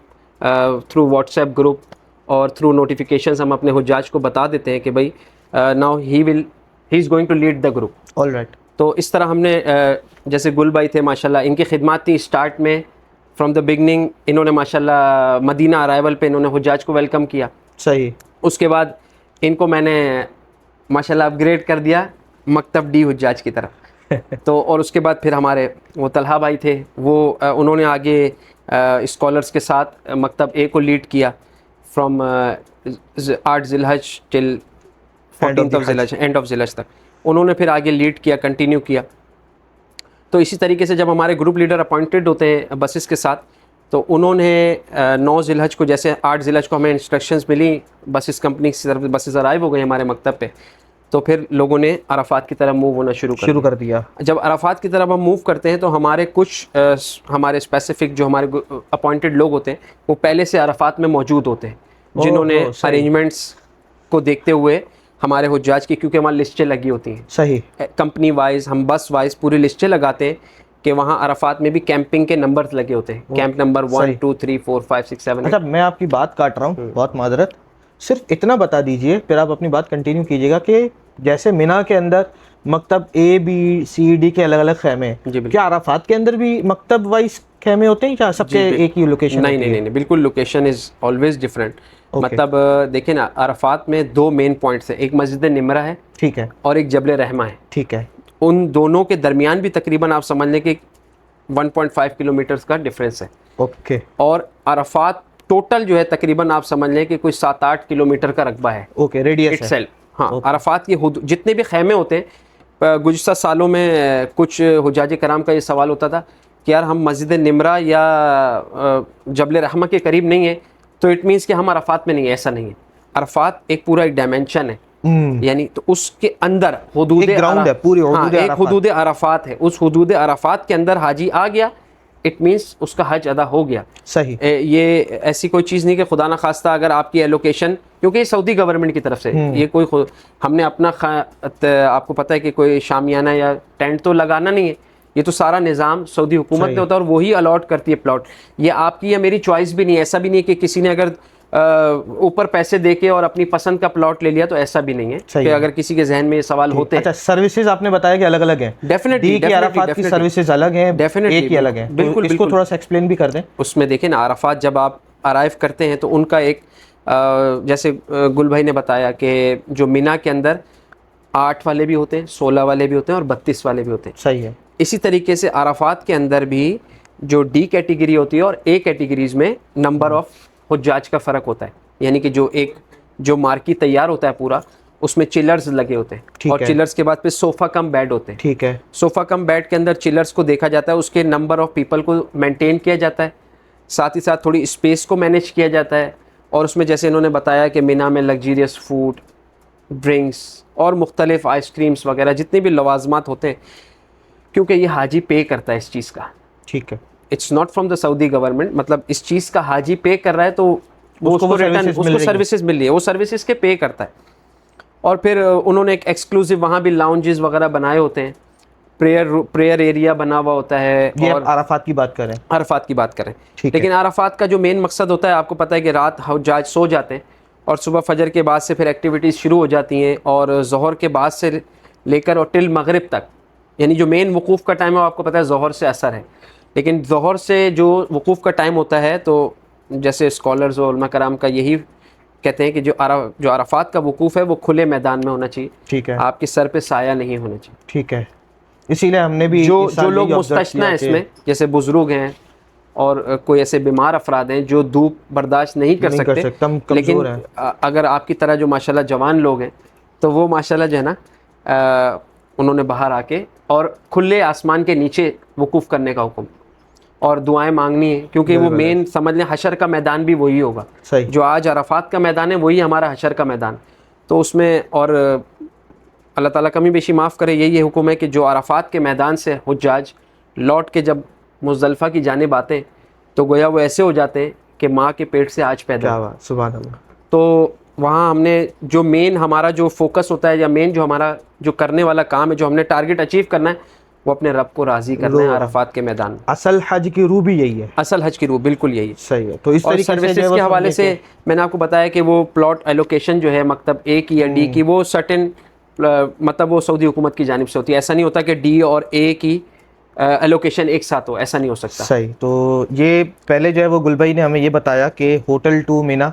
थ्रू व्हाट्सएप ग्रुप और थ्रू नोटिफिकेशंस हम अपने हुज्जाज को बता देते हैं कि भाई now he is going to lead the group.
Alright.
तो इस तरह हमने जैसे गुल भाई थे माशाल्लाह, इनकी खिदमत थी स्टार्ट में फ्रॉम द बिगनिंग, इन्होंने माशाल्लाह मदीना अराइवल पे इन्होंने हुज्जाज को वेलकम किया।
सही।
उसके बाद इनको मैंने माशाल्लाह अपग्रेड कर दिया मकतब डी हुज्जाज की तरफ। तो और उसके बाद फिर हमारे वो तलहा भाई थे, वो उन्होंने आगे स्कॉलर्स के साथ मकतब ए को लीड किया फ्रॉम 8 ज़िलहज टिल 14 ज़िलहज, एंड ऑफ ज़िलहज तक उन्होंने फिर आगे लीड किया, कंटिन्यू किया। तो इसी तरीके से जब हमारे ग्रुप लीडर अपॉइंटेड होते हैं बसेस के साथ, तो उन्होंने 9 ज़िलहज को, जैसे 8 ज़िलहज को हमें इंस्ट्रक्शंस मिली बसेस कंपनी की तरफ, बसेस अराइव हो गई हमारे मकतब पे, तो फिर लोगों ने अराफात की तरफ मूव होना शुरू कर दिया। जब अराफात की तरफ हम मूव करते हैं तो हमारे कुछ हमारे स्पेसिफिक जो हमारे अपॉइंटेड लोग होते हैं वो पहले से अराफात में मौजूद होते हैं, जिन्होंने अरेंजमेंट्स को देखते हुए हमारे हुज्जाज की, क्योंकि हमारी लिस्टें लगी होती हैं
सही,
कंपनी वाइज, हम बस वाइज पूरी लिस्टें लगाते हैं कि वहाँ अराफात में भी कैंपिंग के नंबर्स लगे होते हैं, कैंप नंबर 1 2 3 4 5 6 7 8।
अच्छा, मैं आपकी बात काट रहा हूँ, बहुत माजरत, सिर्फ इतना बता दीजिए फिर आप अपनी बात कंटिन्यू कीजिएगा कि जैसे मिना के अंदर मकतब ए बी सी डी के अलग अलग खेमे हैं, क्या अराफात के अंदर भी मकतब वाइज खेमे होते हैं क्या सबके एक ही लोकेशन?
नहीं, बिल्कुल लोकेशन इज़ ऑलवेज डिफरेंट। मतलब देखिए ना, अराफात में 2 मेन पॉइंट्स हैं, एक मस्जिद निमरा है, ठीक है, और एक जबल रहमा है, ठीक है। उन दोनों के दरमियान भी तकरीबन आप समझ लें कि 1.5 किलोमीटर्स का डिफरेंस है, ओके। और अराफात टोटल जो है तकरीबन आप समझ लें कि कोई 7-8 किलोमीटर का रकबा है, ओके, रेडियस इटसेल्फ। हाँ, अराफात के जितने भी खैमे होते हैं, गुज़िश्ता सालों में कुछ हुज्जाज कराम का ये सवाल होता था कि यार हम मस्जिद निमरा या जबल रहमा के करीब नहीं है तो इट मीन्स कि हम अरफात में नहीं है, ऐसा नहीं है। अरफात एक पूरा एक डायमेंशन है, यानी तो उसके अंदर हुदूद
एक ग्राउंड है, पूरी हुदूद
एक
अराफात।
हुदूद अरफात है, उस हुदूद अरफात के अंदर हाजी आ गया, इट मीन्स उसका हज अदा हो गया।
सही।
ये ऐसी कोई चीज़ नहीं कि खुदा ना खास्ता अगर आपकी एलोकेशन, क्योंकि ये सऊदी गवर्नमेंट की तरफ से, ये कोई हमने अपना आपको पता है कि कोई शामियाना या टेंट तो लगाना नहीं है, ये तो सारा निज़ाम सऊदी हुकूमत ने होता है और वही अलॉट करती है प्लॉट। ये आपकी या मेरी चॉइस भी नहीं है, ऐसा भी नहीं है कि किसी ने अगर ऊपर पैसे देके और अपनी पसंद का प्लॉट ले लिया, तो ऐसा भी नहीं है कि अगर किसी के जहन में ये सवाल होते हैं।
अच्छा, सर्विसेज आपने बताया कि अलग अलग हैं।
डेफिनेटली
की अराफात की सर्विसेज अलग हैं,
डेफिनेटली
एक ही अलग है।
बिल्कुल,
इसको थोड़ा सा एक्सप्लेन भी कर दें।
उसमें देखें ना, अराफात जब आप अराइव करते हैं तो उनका एक जैसे गुल भाई ने बताया कि जो मिना के अंदर 8 वाले भी होते हैं, 16 वाले भी होते हैं और 32 वाले भी होते हैं।
सही है।
इसी तरीके से अराफात के अंदर भी जो डी कैटेगरी होती है और ए कैटेगरीज में नंबर ऑफ हुज्जाज का फ़र्क होता है, यानी कि जो मार्की तैयार होता है पूरा, उसमें चिलर्स लगे होते हैं और चिलर्स के बाद फिर सोफ़ा कम बेड होते हैं।
ठीक है।
सोफ़ा कम बेड के अंदर चिलर्स को देखा जाता है, उसके नंबर ऑफ पीपल को मेंटेन किया जाता है, साथ ही साथ थोड़ी स्पेस को मैनेज किया जाता है। और उसमें जैसे इन्होंने बताया कि मिना में लग्जीरियस फूड, ड्रिंक्स और मुख्तलिफ आइसक्रीम्स वगैरह जितने भी लवाजमात होते हैं, क्योंकि ये हाजी पे करता है इस चीज़ का।
ठीक है।
It's not from the Saudi government, मतलब इस चीज़ का हाजी पे कर रहा है तो उसको सर्विसेज मिल रही है, वो सर्विसेज के पे करता है। और फिर उन्होंने एक एक्सक्लूसिव वहाँ भी लाउंजेस वगैरह बनाए होते हैं, प्रेयर एरिया बना हुआ होता है।
ये
और
अराफात की बात करें,
अरफात की बात करें,
ठीक
लेकिन अरफात का जो मेन मकसद होता है, आपको पता है कि रात हुज्जाज सो जाते हैं और सुबह फजर के बाद से फिर एक्टिविटीज़ शुरू हो जाती हैं, और ज़ोहर के बाद से लेकर और टिल मगरिब तक, यानी जो मेन वकूफ़ का टाइम है आपको पता है ज़ोहर से असर है, लेकिन ज़ोहर से जो वकूफ़ का टाइम होता है, तो जैसे स्कॉलर्स और उलमा कराम का यही कहते हैं कि जो अरफात का वकूफ़ है वो खुले मैदान में होना चाहिए।
ठीक है।
आपके सर पे साया नहीं होना चाहिए।
ठीक है। इसीलिए हमने भी
जो लोग मुस्तस्ना है इसमें, जैसे बुजुर्ग हैं और कोई ऐसे बीमार अफराद हैं जो धूप बर्दाश्त नहीं कर सकते, लेकिन अगर आपकी तरह जो माशाल्लाह जवान लोग हैं, तो वो माशाल्लाह जो है ना, उन्होंने बाहर आके और खुले आसमान के नीचे वकूफ़ करने का हुक्म और दुआएं मांगनी है, क्योंकि वो मेन समझ लें हशर का मैदान भी वही होगा। जो आज अरफात का मैदान है वही हमारा हशर का मैदान। तो उसमें और अल्लाह ताला कमी बेशी माफ़ करे, यही हुक्म है कि जो अरफात के मैदान से हुज्जाज लौट के जब मुज़दलिफ़ा की जानिब आते हैं, तो गोया वो ऐसे हो जाते हैं कि माँ के पेट से आज पैदा।
सुभान अल्लाह।
तो वहाँ हमने जो मेन हमारा जो फोकस होता है, या मेन जो हमारा जो करने वाला काम है, जो हमने टारगेट अचीव करना है, वो अपने रब को राज़ी करना है अरफात के मैदान में।
असल हज की रूह भी यही है।
असल हज की रूह बिल्कुल यही है।
सही है। तो इस तरीके से
सर्विसेज के हवाले से मैंने आपको बताया कि वो प्लॉट एलोकेशन जो है मकतब ए की या डी की, वो सर्टेन मतलब वो सऊदी हुकूमत की जानिब से होती है। ऐसा नहीं होता कि डी और ए की एलोकेशन एक साथ हो, ऐसा नहीं हो सकता।
सही। तो ये पहले जो है वो गुलभाई ने हमें ये बताया कि होटल टू मिना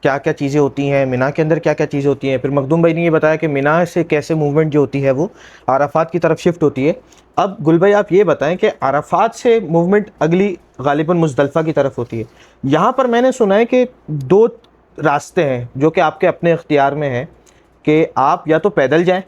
क्या क्या चीज़ें होती हैं, मिना के अंदर क्या क्या चीज़ें होती हैं। फिर मखदूम भाई ने ये बताया कि मिना से कैसे मूवमेंट जो होती है वो अराफात की तरफ शिफ्ट होती है। अब गुल भाई आप ये बताएं कि अराफात से मूवमेंट अगली गालिबन मुज़दलिफ़ा की तरफ होती है। यहाँ पर मैंने सुना है कि 2 रास्ते हैं जो कि आपके अपने इख्तियार में हैं कि आप या तो पैदल जाएं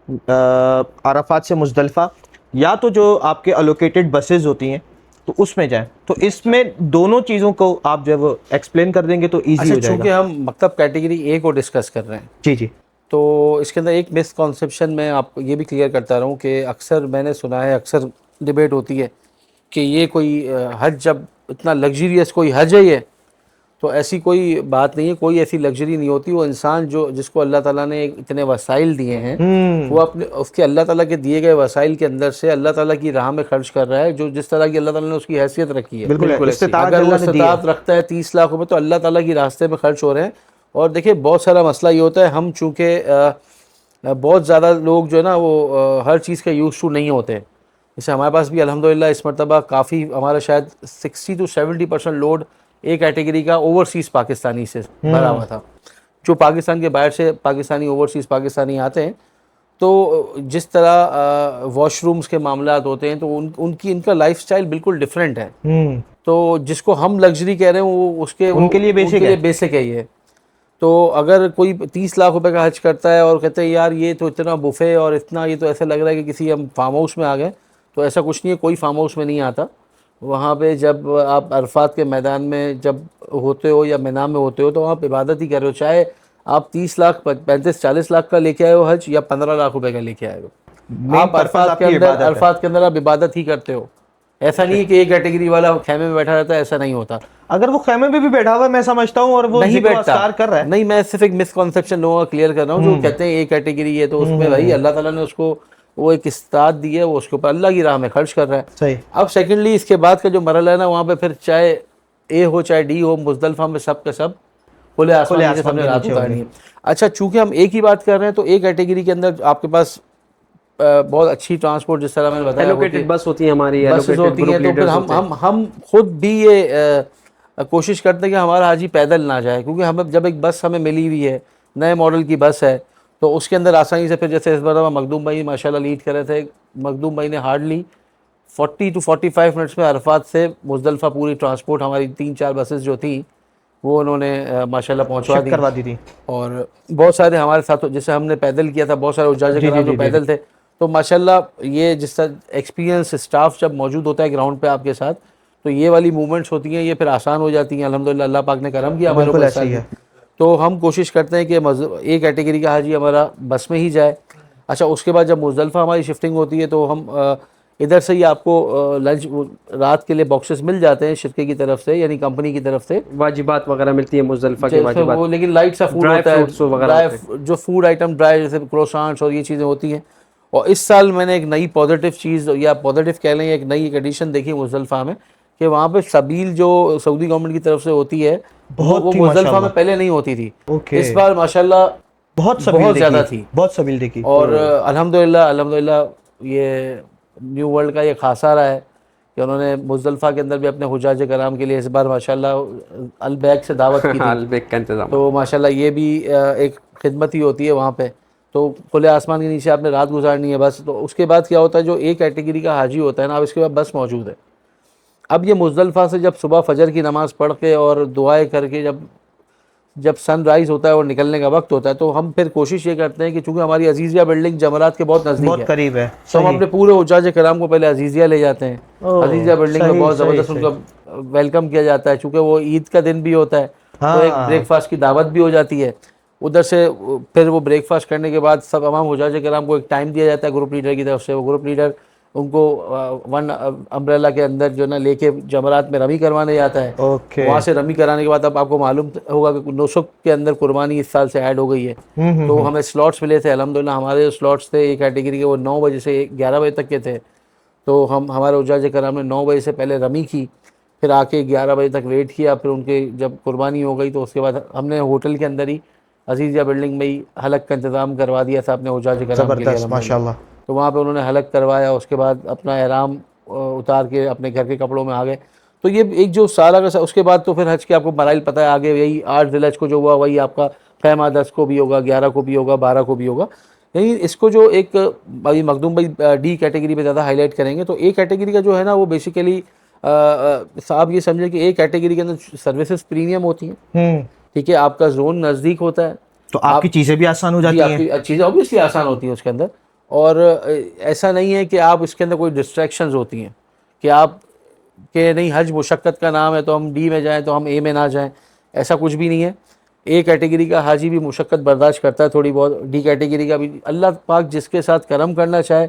अराफात से मुज़दलिफ़ा, या तो जो आपके अलोकेटेड बसेस होती हैं तो उसमें जाएं। तो इसमें दोनों चीज़ों को आप जब एक्सप्लेन कर देंगे तो ईजी हो जाएगा।
चूँकि हम मकतब कैटेगरी ए को डिस्कस कर रहे हैं,
जी जी,
तो इसके अंदर एक मिसकॉन्सेप्शन मैं आपको ये भी क्लियर करता रहूँ कि अक्सर मैंने सुना है, अक्सर डिबेट होती है कि ये कोई हज, जब इतना लग्जरियस कोई हज है ये, तो ऐसी कोई बात नहीं है, कोई ऐसी लग्जरी नहीं होती। वो इंसान जिसको अल्लाह ताला ने इतने वसाइल दिए हैं, वो अपने उसके अल्लाह ताला के दिए गए वसाइल के अंदर से अल्लाह ताला की राह में खर्च कर रहा है, जो जिस तरह की अल्लाह ताला ने उसकी हैसियत रखी है।
बिल्कुल।
अगर वो इस्तिताअत रखता है 30 लाख रुपये, तो अल्लाह ताला की रास्ते में खर्च हो रहे हैं। और देखिए बहुत सारा मसला ये होता है, हम चूँकि बहुत ज़्यादा लोग जो है ना वो हर चीज़ के यूज़ टू नहीं होते। जैसे हमारे पास भी अल्हम्दुलिल्लाह इस मरतबा काफ़ी, हमारा शायद 60 to 70% लोड ए कैटेगरी का ओवरसीज़ पाकिस्तानी से भरा हुआ था। जो पाकिस्तान के बाहर से पाकिस्तानी ओवरसीज़ पाकिस्तानी आते हैं, तो जिस तरह वॉशरूम्स के मामलात होते हैं, तो इनका लाइफस्टाइल बिल्कुल डिफरेंट है। तो जिसको हम लग्जरी कह रहे हैं वो उनके लिए बेसिक है ये। तो अगर कोई 30 लाख रुपए का हज करता है और कहते हैं यार ये तो इतना बुफे और इतना, ये तो ऐसा लग रहा है कि किसी हम फार्म हाउस में आ गए, तो ऐसा कुछ नहीं है, कोई फार्म हाउस में नहीं आता। वहाँ पे जब आप अरफात के मैदान में जब होते हो या मिना में होते हो तो आप इबादत ही कर रहे हो, चाहे आप 30 लाख 35-40 लाख का लेके आए हो हज या 15 लाख रुपए का लेके आए हो,
Main
आप
purpose
अरफात के
आपकी
अंदर
इबादत है।
अरफात के अंदर आप इबादत ही करते हो। ऐसा नहीं है कि एक कैटेगरी वाला खेमे में बैठा रहता है, ऐसा नहीं होता।
अगर वो खेमे में भी बैठा हुआ है मैं समझता हूँ और वो
नहीं
जिक्र
बैठता,
अस्कार कर रहा है।
नहीं, मैं सिर्फ एक मिसकॉन्सेप्शन लोगों का क्लियर कर रहा हूँ जो कहते हैं एक कैटेगरी है, तो उसमें भाई अल्लाह ताला ने उसको वो एक इस्तात दी है, वो उसके ऊपर अल्लाह की राह में खर्च कर रहा है।
सही।
अब सेकेंडली इसके बाद का जो मरहला है ना, वहाँ पे फिर चाहे ए हो चाहे डी हो, मुजदलफा में सब का सब खुले आसमान के
आसमान
सामने
के
रात
नीचे
उतारनी है। अच्छा, चूंकि हम एक ही बात कर रहे हैं तो एक कैटेगरी के अंदर आपके पास बहुत अच्छी ट्रांसपोर्ट, जिस तरह मैंने बताया,
एलोकेटेड बस होती है हमारी,
बसेस
एलोकेटेड
होती
ग्रुप
हैं। तो फिर
लीडर्स होते हैं।
हम खुद भी ये कोशिश करते हैं कि हमारा हाजी पैदल ना जाए, क्योंकि हमें जब एक बस हमें मिली हुई है, नए मॉडल की बस है, तो उसके अंदर आसानी से फिर जैसे इस बार मखदूम भाई माशाल्लाह लीड कर रहे थे, मखदूम भाई ने हार्डली 40 to 45 मिनट्स में अरफात से मुजदलफा पूरी ट्रांसपोर्ट हमारी 3-4 बसेस जो थी वो उन्होंने माशाल्लाह पहुंचवा
शिफ्ट
दी।
करवा दी थी।
और बहुत सारे हमारे साथ, जैसे हमने पैदल किया था, बहुत सारे उजाज
जी,
कराम
जी,
जो
जी,
पैदल थे, तो माशाल्लाह ये जिस तरह एक्सपीरियंस स्टाफ जब मौजूद होता है ग्राउंड पे आपके साथ, तो ये वाली मूवमेंट्स होती हैं, ये फिर आसान हो जाती हैं। अल्हम्दुलिल्लाह अल्लाह पाक ने करम किया हमारे
बिल्कुल
ऊपर
ऐसा ही है।
तो हम कोशिश करते हैं कि एक कैटेगरी का हाजी हमारा बस में ही जाए। अच्छा, उसके बाद जब मुजदलफा हमारी शिफ्टिंग होती है तो हम इधर से ही आपको लंच रात के लिए बॉक्सेस मिल जाते हैं शिरके की तरफ से, यानी कंपनी की तरफ से,
वाजिबात वगैरह मिलती है मुजदलफा के
जैसे
वाजिबात।
वो, लेकिन लाइट सा फूड
ड्राई
होता है,
फ्रूट्स वगैरह
ड्राई
होते
जो फूड आइटम ड्राई, जैसे क्रोसांट्स और ये चीज़ें होती हैं। और इस साल मैंने एक नई पॉजिटिव चीज़, या पॉजिटिव कह लें, एक नई एडिशन देखी मुजदलफा में, कि वहाँ पे सबील जो सऊदी गवर्नमेंट की तरफ से होती है, वो
थी
मुजदलफा
माशाल्लाह।
में पहले नहीं होती थी।
ओके।
इस बार माशाल्लाह
बहुत सबील
बहुत
देखी,
ज़्यादा थी।
बहुत सबील देखी।
और अल्हम्दुलिल्लाह ये न्यू वर्ल्ड का ये खासा रहा है कि उन्होंने मुजदलफा के अंदर भी अपने हुजाज कराम के लिए इस बार माशाल्लाह अलबैक से दावत की थी।
अलबेक का इंतजाम।
तो माशाल्लाह ये भी एक खिदमत ही होती है वहाँ पे। तो खुले आसमान के नीचे आपने रात गुजारनी है बस। तो उसके बाद क्या होता है, जो एक कैटेगरी का हाजी होता है ना, अब इसके बाद बस मौजूद है। अब ये मुजदलफा से जब सुबह फजर की नमाज़ पढ़ के और दुआएं करके जब सनराइज़ होता है और निकलने का वक्त होता है, तो हम फिर कोशिश ये करते हैं कि चूँकि हमारी अजीज़िया बिल्डिंग जमरात के बहुत नज़दीक
बहुत
है,
करीब है।
तो हम
सही।
अपने पूरे हुज्जाज कराम को पहले अजीज़िया ले जाते हैं।
ओह,
अजीज़िया बिल्डिंग
सही,
में बहुत
सही,
ज़बरदस्त
सही।
उनका वेलकम किया जाता है, चूँकि वो ईद का दिन भी होता है, तो एक
हाँ।
ब्रेकफास्ट की दावत भी हो जाती है। उधर से फिर वो ब्रेकफास्ट करने के बाद सब तमाम हुज्जाज कराम को एक टाइम दिया जाता है ग्रुप लीडर की तरफ से। वो ग्रुप लीडर उनको वन अम्ब्रेला के अंदर जो ना लेके जमरात में रमी करवाने जाता है।
ओके।
वहाँ से रमी कराने के बाद अब आपको मालूम होगा कि नुसुक के अंदर कुर्बानी इस साल से ऐड हो गई है। तो हमें स्लॉट्स मिले थे, अल्हम्दुलिल्लाह हमारे जो स्लॉट्स थे एक कैटेगरी के, वो 9 बजे से 11 बजे तक के थे। तो हमारे हुज्जाज कराम ने 9 बजे से पहले रमी की, फिर आके 11 बजे तक वेट किया, फिर उनके जब कुर्बानी हो गई तो उसके बाद हमने होटल के अंदर ही अजीज़िया बिल्डिंग में ही हलक का इंतज़ाम करवा दिया था अपने हुज्जाज कराम के लिए
ज़बरदस्त
अल्हम्दुलिल्लाह।
माशाल्लाह।
तो वहाँ पे उन्होंने हलक करवाया, उसके बाद अपना एहराम उतार के अपने घर के कपड़ों में आ गए। तो ये एक जो सारा का उसके बाद तो फिर हज के आपको मराइल पता है, आगे यही 8 ज़िलहज को जो हुआ वही आपका ख़ैमा 10 को भी होगा, 11 को भी होगा, 12 को भी होगा। यही इसको जो एक अभी मखदूम भाई डी कैटेगरी पे ज़्यादा हाईलाइट करेंगे। तो ए कैटेगरी का जो है ना, वो बेसिकली साहब ये समझे कि ए कैटेगरी के अंदर सर्विसेज प्रीमियम होती हैं, ठीक है, आपका जोन नज़दीक होता है,
तो आपकी चीज़ें भी आसान हो जाती हैं।
आपकी चीज़ें ऑब्वियसली आसान होती हैं उसके अंदर। और ऐसा नहीं है कि आप इसके अंदर कोई डिस्ट्रैक्शंस होती हैं कि आप के नहीं हज मुशक्क़त का नाम है तो हम डी में जाएं तो हम ए में ना जाएं, ऐसा कुछ भी नहीं है। ए कैटेगरी का हाजी भी मुशक्क़त बर्दाश्त करता है थोड़ी बहुत, डी कैटेगरी का भी। अल्लाह पाक जिसके साथ करम करना चाहे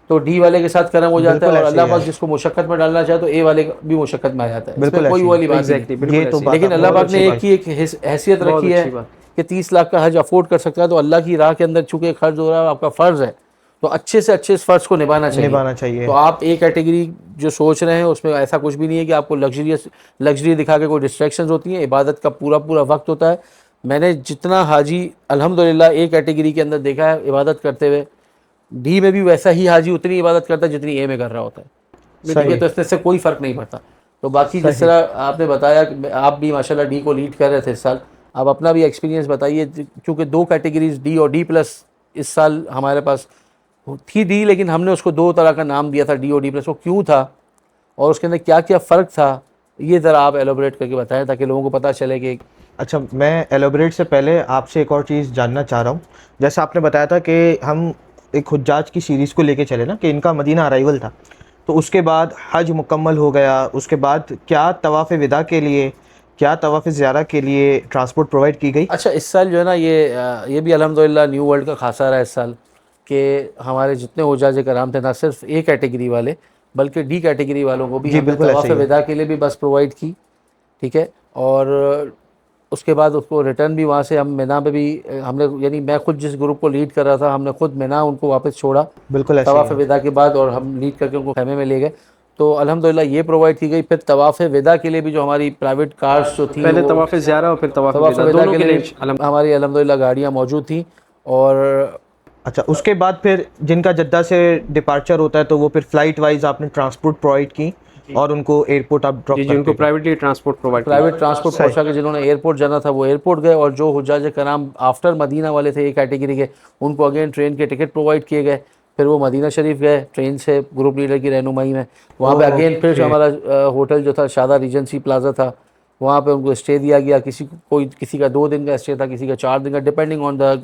तो डी वाले के साथ करम हो जाता है, और अल्लाह पाक जिसको मुशक्क़त में डालना चाहे तो ए वाले भी मुशक्क़त में आ जाता है। इसमें कोई वाली बात नहीं।
ये तो बात
लेकिन अल्लाह पाक ने एक ही एक हैसियत रखी है कि 30 लाख का हज अफोर्ड कर सकता है, तो अल्लाह की राह के अंदर चूँकि खर्च हो रहा है, आपका फ़र्ज़ है, तो अच्छे से अच्छे इस फ़र्ज़ को निभाना चाहिए। तो आप एक कैटेगरी जो सोच रहे हैं उसमें ऐसा कुछ भी नहीं है कि आपको लग्जरी दिखा के कोई डिस्ट्रैक्शंस होती हैं। इबादत का पूरा वक्त होता है। मैंने जितना हाजी अल्हम्दुलिल्लाह एक कैटेगरी के अंदर देखा है इबादत करते हुए, डी में भी वैसा ही हाजी उतनी इबादत करता है जितनी ए में कर रहा होता है। ठीक है, तो इसमें से कोई फ़र्क नहीं पड़ता। तो बाकी जिस तरह आपने बताया कि आप भी माशाल्लाह डी को लीड कर रहे थे इस साल, आप अपना भी एक्सपीरियंस बताइए, क्योंकि 2 कैटेगरीज डी और डी प्लस इस साल हमारे पास थी डी, लेकिन हमने उसको 2 तरह का नाम दिया था, डी और डी प्लस। वो क्यों था और उसके अंदर क्या क्या फ़र्क था, ये ज़रा आप एलोबरेट करके बताएं ताकि लोगों को पता चले कि।
अच्छा, मैं एलोबरेट से पहले आपसे एक और चीज़ जानना चाह रहा हूँ। जैसे आपने बताया था कि हम एक हुज्जाज की सीरीज़ को लेके चले ना, कि इनका मदीना अराइवल था, तो उसके बाद हज मुकम्मल हो गया, उसके बाद क्या तवाफ़ विदा के लिए, क्या तवाफ़ ज़ियारा के लिए ट्रांसपोर्ट प्रोवाइड की गई?
अच्छा, इस साल जो है ना ये भी अल्हम्दुलिल्लाह न्यू वर्ल्ड का खासा रहा इस साल कि हमारे जितने हुज्जाज कराम थे ना सिर्फ ए कैटेगरी वाले बल्कि डी कैटेगरी वालों को भी
जी,
हमने
बिल्कुल ऐसा
तवाफ़
ही है।
विदा के लिए भी बस प्रोवाइड की। ठीक है। और उसके बाद उसको रिटर्न भी वहाँ से हम मिना पे भी हमने, यानी मैं खुद जिस ग्रुप को लीड कर रहा था हमने खुद मिना उनको वापस छोड़ा
बिल्कुल ऐसा ही
तवाफ़
है।
विदा के बाद, और हम लीड करके उनको खेमे में ले गए। तो अल्हम्दुलिल्लाह ये प्रोवाइड की गई। फिर तवाफ़ विदा के लिए भी जो हमारी प्राइवेट कार्स जो थी
पहले
वो
तवाफ़ ज़ियारा और फिर तवाफ़
तवाफ़
विदा,
विदा
दोनों
के
के
लिए
लिए
हमारी अल्हम्दुलिल्लाह गाड़ियाँ मौजूद थी। और
अच्छा, उसके बाद फिर जिनका जद्दा से डिपार्चर होता है तो वो फिर फ़्लाइट वाइज आपने ट्रांसपोर्ट प्रोवाइड की और उनको एयरपोर्ट आप ड्रॉप
जी जी,
करते
उनको
गए।
प्राइवेटली ट्रांसपोर्ट प्रोवाइड किया।
प्राइवेट ट्रांसपोर्ट
सही।
पहुंचा के जिन्होंने एयरपोर्ट जाना था वो एयरपोर्ट गए, और जो हुज्जाज कराम आफ्टर मदीना वाले थे एक कैटेगरी के, उनको अगेन ट्रेन के टिकट प्रोवाइड किए गए। फिर वो मदीना शरीफ गए ट्रेन से ग्रुप लीडर की रहनुमाई में। वहाँ पे अगेन फिर जो हमारा होटल जो था शादा रीजेंसी प्लाजा था, वहाँ पे उनको स्टे दिया गया। किसी का 2 दिन का स्टे था, किसी का 4 दिन का, डिपेंडिंग ऑन द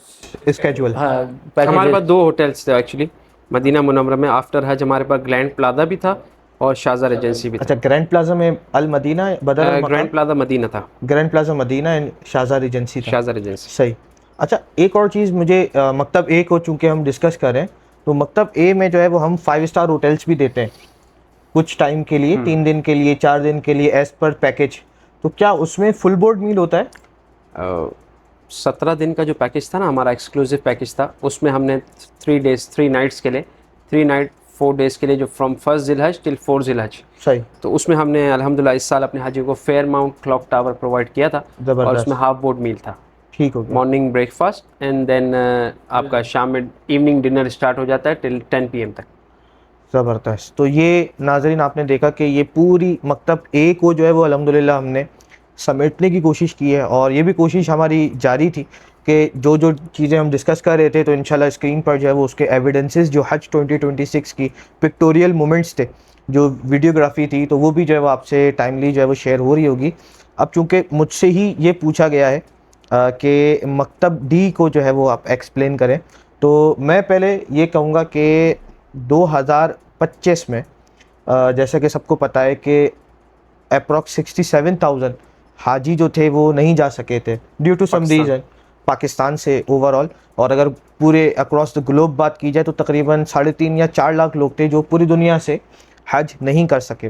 स्केजुअल।
हाँ
हमारे
पैकेजेस।
पास 2 होटल्स थे एक्चुअली मदीना मुनव्वरा में। आफ्टर हज हमारे पास ग्रैंड प्लाजा भी था और शारजा एजेंसी भी
अच्छा,
था।
ग्रैंड प्लाजा में अल Medina, Badr Al Maqam.
Grand Plaza Madinah था,
Grand Plaza Madinah and Sharjah Regency था।
Sharjah agency.
सही। अच्छा, एक और चीज़ मुझे मकतब ए को चूँकि हम डिस्कस करें तो मकतब ए में जो है वो हम 5 स्टार होटल्स भी देते हैं कुछ टाइम के लिए, 3 दिन के लिए, 4 दिन के लिए, एज़ पर पैकेज। तो क्या उसमें फुल बोर्ड मील होता है?
17 दिन का जो पैकेज था ना हमारा एक्सक्लूसिव पैकेज था, उसमें हमने 3 डेज 3 नाइट्स के लिए, 3 नाइट 4 डेज़ के लिए, जो फ्रॉम 1 जिलहज टिल 4 जिलहज,
सही।
तो उसमें हमने अल्हम्दुलिल्लाह इस साल अपने हाजी को fair mount clock tower provide किया था। और
ज़बरदस्त।
उसमें हाफ बोर्ड मील था,
ठीक हो गया।
मॉर्निंग ब्रेकफास्ट एंड देन आपका शाम में इवनिंग डिनर स्टार्ट हो जाता है टिल 10 PM तक।
ज़बरदस्त। तो ये नाज़रीन आपने देखा कि ये पूरी मकतब ए को जो है वो अल्हम्दुलिल्लाह हमने समेटने की कोशिश की है, और ये भी कोशिश हमारी जारी थी कि जो जो चीज़ें हम डिस्कस कर रहे थे तो इंशाल्लाह स्क्रीन पर जो है वो उसके एविडेंसेस, जो हज 2026 की पिक्टोरियल मोमेंट्स थे, जो वीडियोग्राफी थी, तो वो भी जो है वो आपसे टाइमली जो है वो शेयर हो रही होगी। अब चूँकि मुझसे ही ये पूछा गया है कि मकतब डी को जो है वो आप एक्सप्लेन करें, तो मैं पहले ये कहूँगा कि 2025 में जैसा कि सबको पता है कि अप्रॉक्स 67,000 हाजी जो थे वो नहीं जा सके थे due to some reason Pakistan से ओवरऑल। और अगर पूरे अक्रॉस द ग्लोब बात की जाए तो तकरीबन 3.5 या 4 लाख लोग थे जो पूरी दुनिया से हज नहीं कर सके।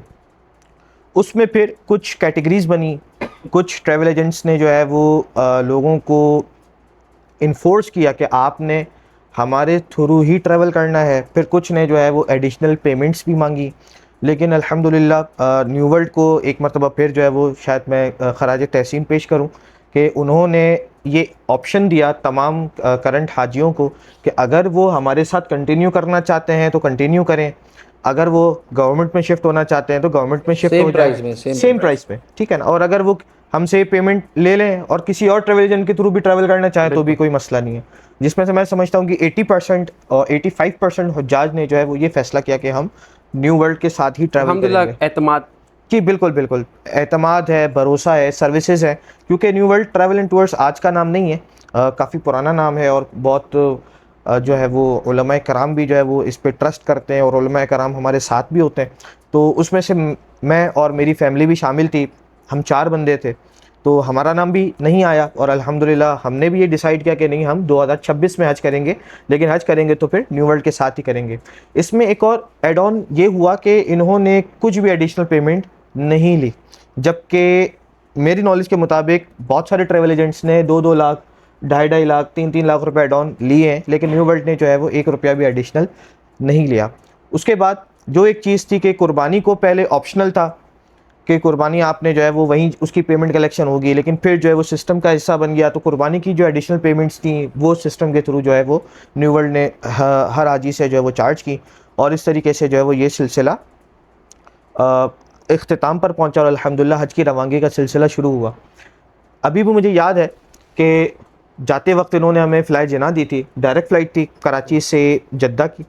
उसमें फिर कुछ कैटेगरीज बनी, कुछ ट्रैवल एजेंट्स ने जो है वो लोगों को इन्फोर्स किया कि आपने हमारे थ्रू ही ट्रैवल करना है। फिर कुछ ने जो है वो एडिशनल पेमेंट्स भी मांगी, लेकिन अल्हम्दुलिल्लाह न्यू वर्ल्ड को एक मरतबा फिर जो है वो शायद मैं ख़राज तहसीन पेश करूं कि उन्होंने ये ऑप्शन दिया तमाम करंट हाजियों को कि अगर वो हमारे साथ कंटिन्यू करना चाहते हैं तो कंटिन्यू करें, अगर वो गवर्नमेंट में शिफ्ट होना चाहते हैं तो गवर्नमेंट में शिफ्ट
Same
हो
price में,
जाए,
same
सेम प्राइस पे, ठीक है ना। और अगर वो हमसे पेमेंट ले लें और किसी और ट्रैवल एजेंट के थ्रू भी ट्रैवल करना चाहें तो भी कोई मसला नहीं है। जिसमें से मैं समझता हूँ कि 80% और 85% हुज्जाज ने जो है वो ये फैसला किया कि हम न्यू वर्ल्ड के साथ ही ट्रैवल
अल्हम्दुलिल्लाह
करेंगे।
एतमाद।
जी बिल्कुल बिल्कुल, एतमाद है, भरोसा है, सर्विसेज है, क्योंकि new world travel and tours आज का नाम नहीं है, काफ़ी पुराना नाम है। और बहुत जो है वो उलमाए कराम भी जो है वो इस पे ट्रस्ट करते हैं और उलमाए कराम हमारे साथ भी होते हैं। तो उसमें से मैं और मेरी फैमिली भी शामिल थी, हम 4 बंदे थे, तो हमारा नाम भी नहीं आया। और अल्हम्दुलिल्लाह हमने भी ये डिसाइड किया कि नहीं, हम 2026 में हज करेंगे, लेकिन हज करेंगे तो फिर न्यू वर्ल्ड के साथ ही करेंगे। इसमें एक और एड ऑन ये हुआ कि इन्होंने कुछ भी एडिशनल पेमेंट नहीं ली, जबकि मेरी नॉलेज के मुताबिक बहुत सारे ट्रैवल एजेंट्स ने 2-2 लाख, 2.5-2.5 लाख, 3-3 लाख रुपए एड ऑन लिए हैं, लेकिन न्यू वर्ल्ड ने जो है वो 1 रुपया भी एडिशनल नहीं लिया। उसके बाद जो एक चीज़ थी कि कुर्बानी को पहले ऑप्शनल था कि कुर्बानी आपने जो है वो वहीं उसकी पेमेंट कलेक्शन होगी, लेकिन फिर जो है वो सिस्टम का हिस्सा बन गया, तो कुर्बानी की जो एडिशनल पेमेंट्स थी वो सिस्टम के थ्रू जो है वो न्यू वर्ल्ड ने हर हाजी से जो है वो चार्ज की। और इस तरीके से जो है वो ये सिलसिला इख्तिताम पर पहुंचा और अल्हम्दुलिल्लाह हज की रवानगी का सिलसिला शुरू हुआ। अभी भी मुझे याद है कि जाते वक्त इन्होंने हमें फ़्लाइट जना दी थी, डायरेक्ट फ़्लाइट थी कराची से जद्दा की,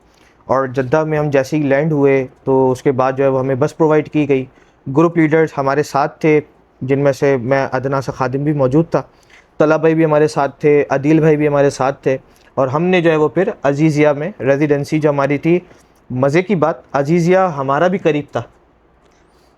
और जद्दा में हम जैसे ही लैंड हुए तो उसके बाद जो है वो हमें बस प्रोवाइड की गई। ग्रुप लीडर्स हमारे साथ थे, जिनमें से मैं अदना सा खादिम भी मौजूद था, तला भाई भी हमारे साथ थे, अदील भाई भी हमारे साथ थे, और हमने जो है वो फिर अजीज़िया में रेजिडेंसी जो हमारी थी मज़े की बात, अजीज़िया हमारा भी करीब था।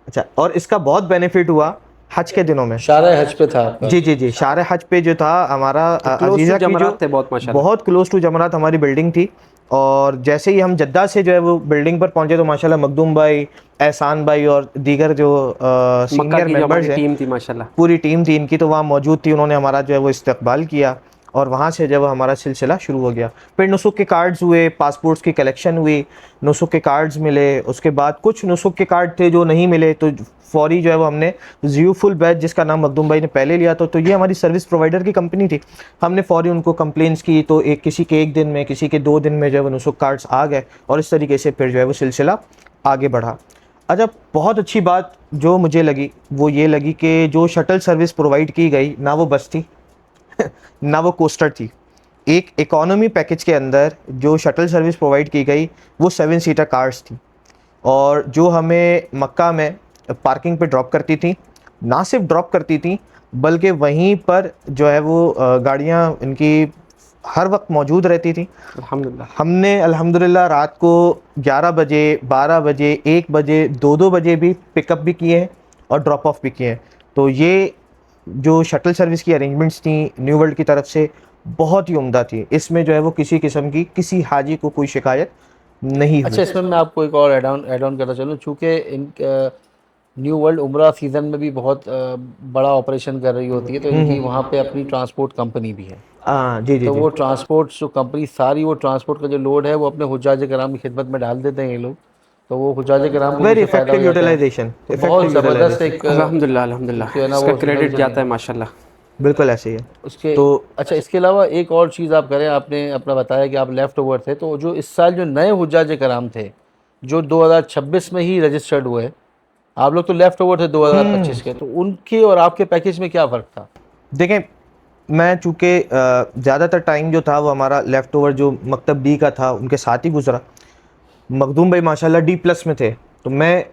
अच्छा, और इसका बहुत बेनिफिट हुआ हज के दिनों में।
शारा हज पे था आपका?
जी जी जी, शार हज पे जो था हमारा
close to
अजीज़ा की जो
जमरात थे बहुत माशाल्लाह।
बहुत क्लोज टू जमरात हमारी बिल्डिंग थी। और जैसे ही हम जद्दा से जो है वो बिल्डिंग पर पहुंचे तो माशाल्लाह मखदूम भाई, एहसान भाई और दीगर जो
मक्का
सीनियर
की जो
मेंबर्स
हमारी
हैं,
टीम थी माशाल्लाह।
पूरी टीम थी इनकी, तो वहाँ मौजूद थी। उन्होंने हमारा जो है वो इस्तकबाल किया और वहाँ से जब हमारा सिलसिला शुरू हो गया, फिर नुसुक के कार्ड्स हुए, पासपोर्ट्स की कलेक्शन हुई, नुसुक के कार्ड्स मिले। उसके बाद कुछ नुसुक के कार्ड थे जो नहीं मिले, तो फौरी जो है वो हमने जियो फुल बैच, जिसका नाम मखदूम भाई ने पहले लिया था, तो ये हमारी सर्विस प्रोवाइडर की कंपनी थी, हमने फौरी उनको कंप्लेंट्स की, तो एक किसी के 1 दिन में, किसी के 2 दिन में जो है वो नुसुक कार्ड्स आ गए और इस तरीके से फिर जो है वो सिलसिला आगे बढ़ा। अच्छा, बहुत अच्छी बात जो मुझे लगी वो ये लगी कि जो शटल सर्विस प्रोवाइड की गई, ना वो बस थी ना वो कोस्टर थी। एक इकोनॉमी पैकेज के अंदर जो शटल सर्विस प्रोवाइड की गई वो 7 सीटर कार्स थी, और जो हमें मक्का में पार्किंग पे ड्रॉप करती थी, ना सिर्फ ड्रॉप करती थी बल्कि वहीं पर जो है वो गाड़ियाँ इनकी हर वक्त मौजूद रहती थी।
अल्हम्दुलिल्लाह।
हमने अल्हम्दुलिल्लाह रात को 11 बजे, 12 बजे, 1 बजे, 2-2 बजे भी पिकअप भी किए हैं और ड्रॉप ऑफ भी किए हैं। तो ये जो शटल सर्विस की अरेंजमेंट्स थी न्यू वर्ल्ड की तरफ से, बहुत ही उम्दा थी। इसमें जो है वो किसी किस्म की किसी हाजी को कोई शिकायत नहीं
अच्छा,
हुई।
इसमें मैं आपको एक और ऐड ऑन करता चलूँ, चूँकि इन न्यू वर्ल्ड उम्रा सीज़न में भी बहुत बड़ा ऑपरेशन कर रही होती है, तो इनकी वहाँ पे अपनी ट्रांसपोर्ट कंपनी भी है।
हाँ जी जी
तो
जी,
वो ट्रांसपोर्ट जो कंपनी सारी, वो ट्रांसपोर्ट का जो लोड है वो अपने हुज्जाज कराम की खिदमत में डाल देते हैं ये लोग, तो वो हुज्जाज कराम को भी
वेरी
उससे फ़ायदा हो
इफेक्टिव
जाता है।
यूटिलाइजेशन,
तो बहुत ज़बरदस्त एक
अल्हम्दुलिल्लाह अल्हम्दुलिल्लाह,
जो है ना
इसका
वो
क्रेडिट
सिस्टम
जाता है
है।
माशाल्लाह।
बिल्कुल ऐसे ही है।
उसके
तो
अच्छा, इसके अलावा एक और चीज़ आप करें, आपने अपना बताया कि आप लेफ़्ट ओवर थे, तो जो इस साल जो नए हुज्जाज कराम थे जो 2026 में ही रजिस्टर्ड हुए, आप लोग तो लेफ़्ट ओवर थे 2025 के, तो उनके और आपके पैकेज में क्या फ़र्क था?
देखें, मैं चूँकि ज़्यादातर टाइम जो था वो हमारा लेफ़्ट ओवर जो मकतब डी का था उनके साथ ही गुजरा। मखदूम भाई माशाल्लाह डी प्लस में थे, तो मैं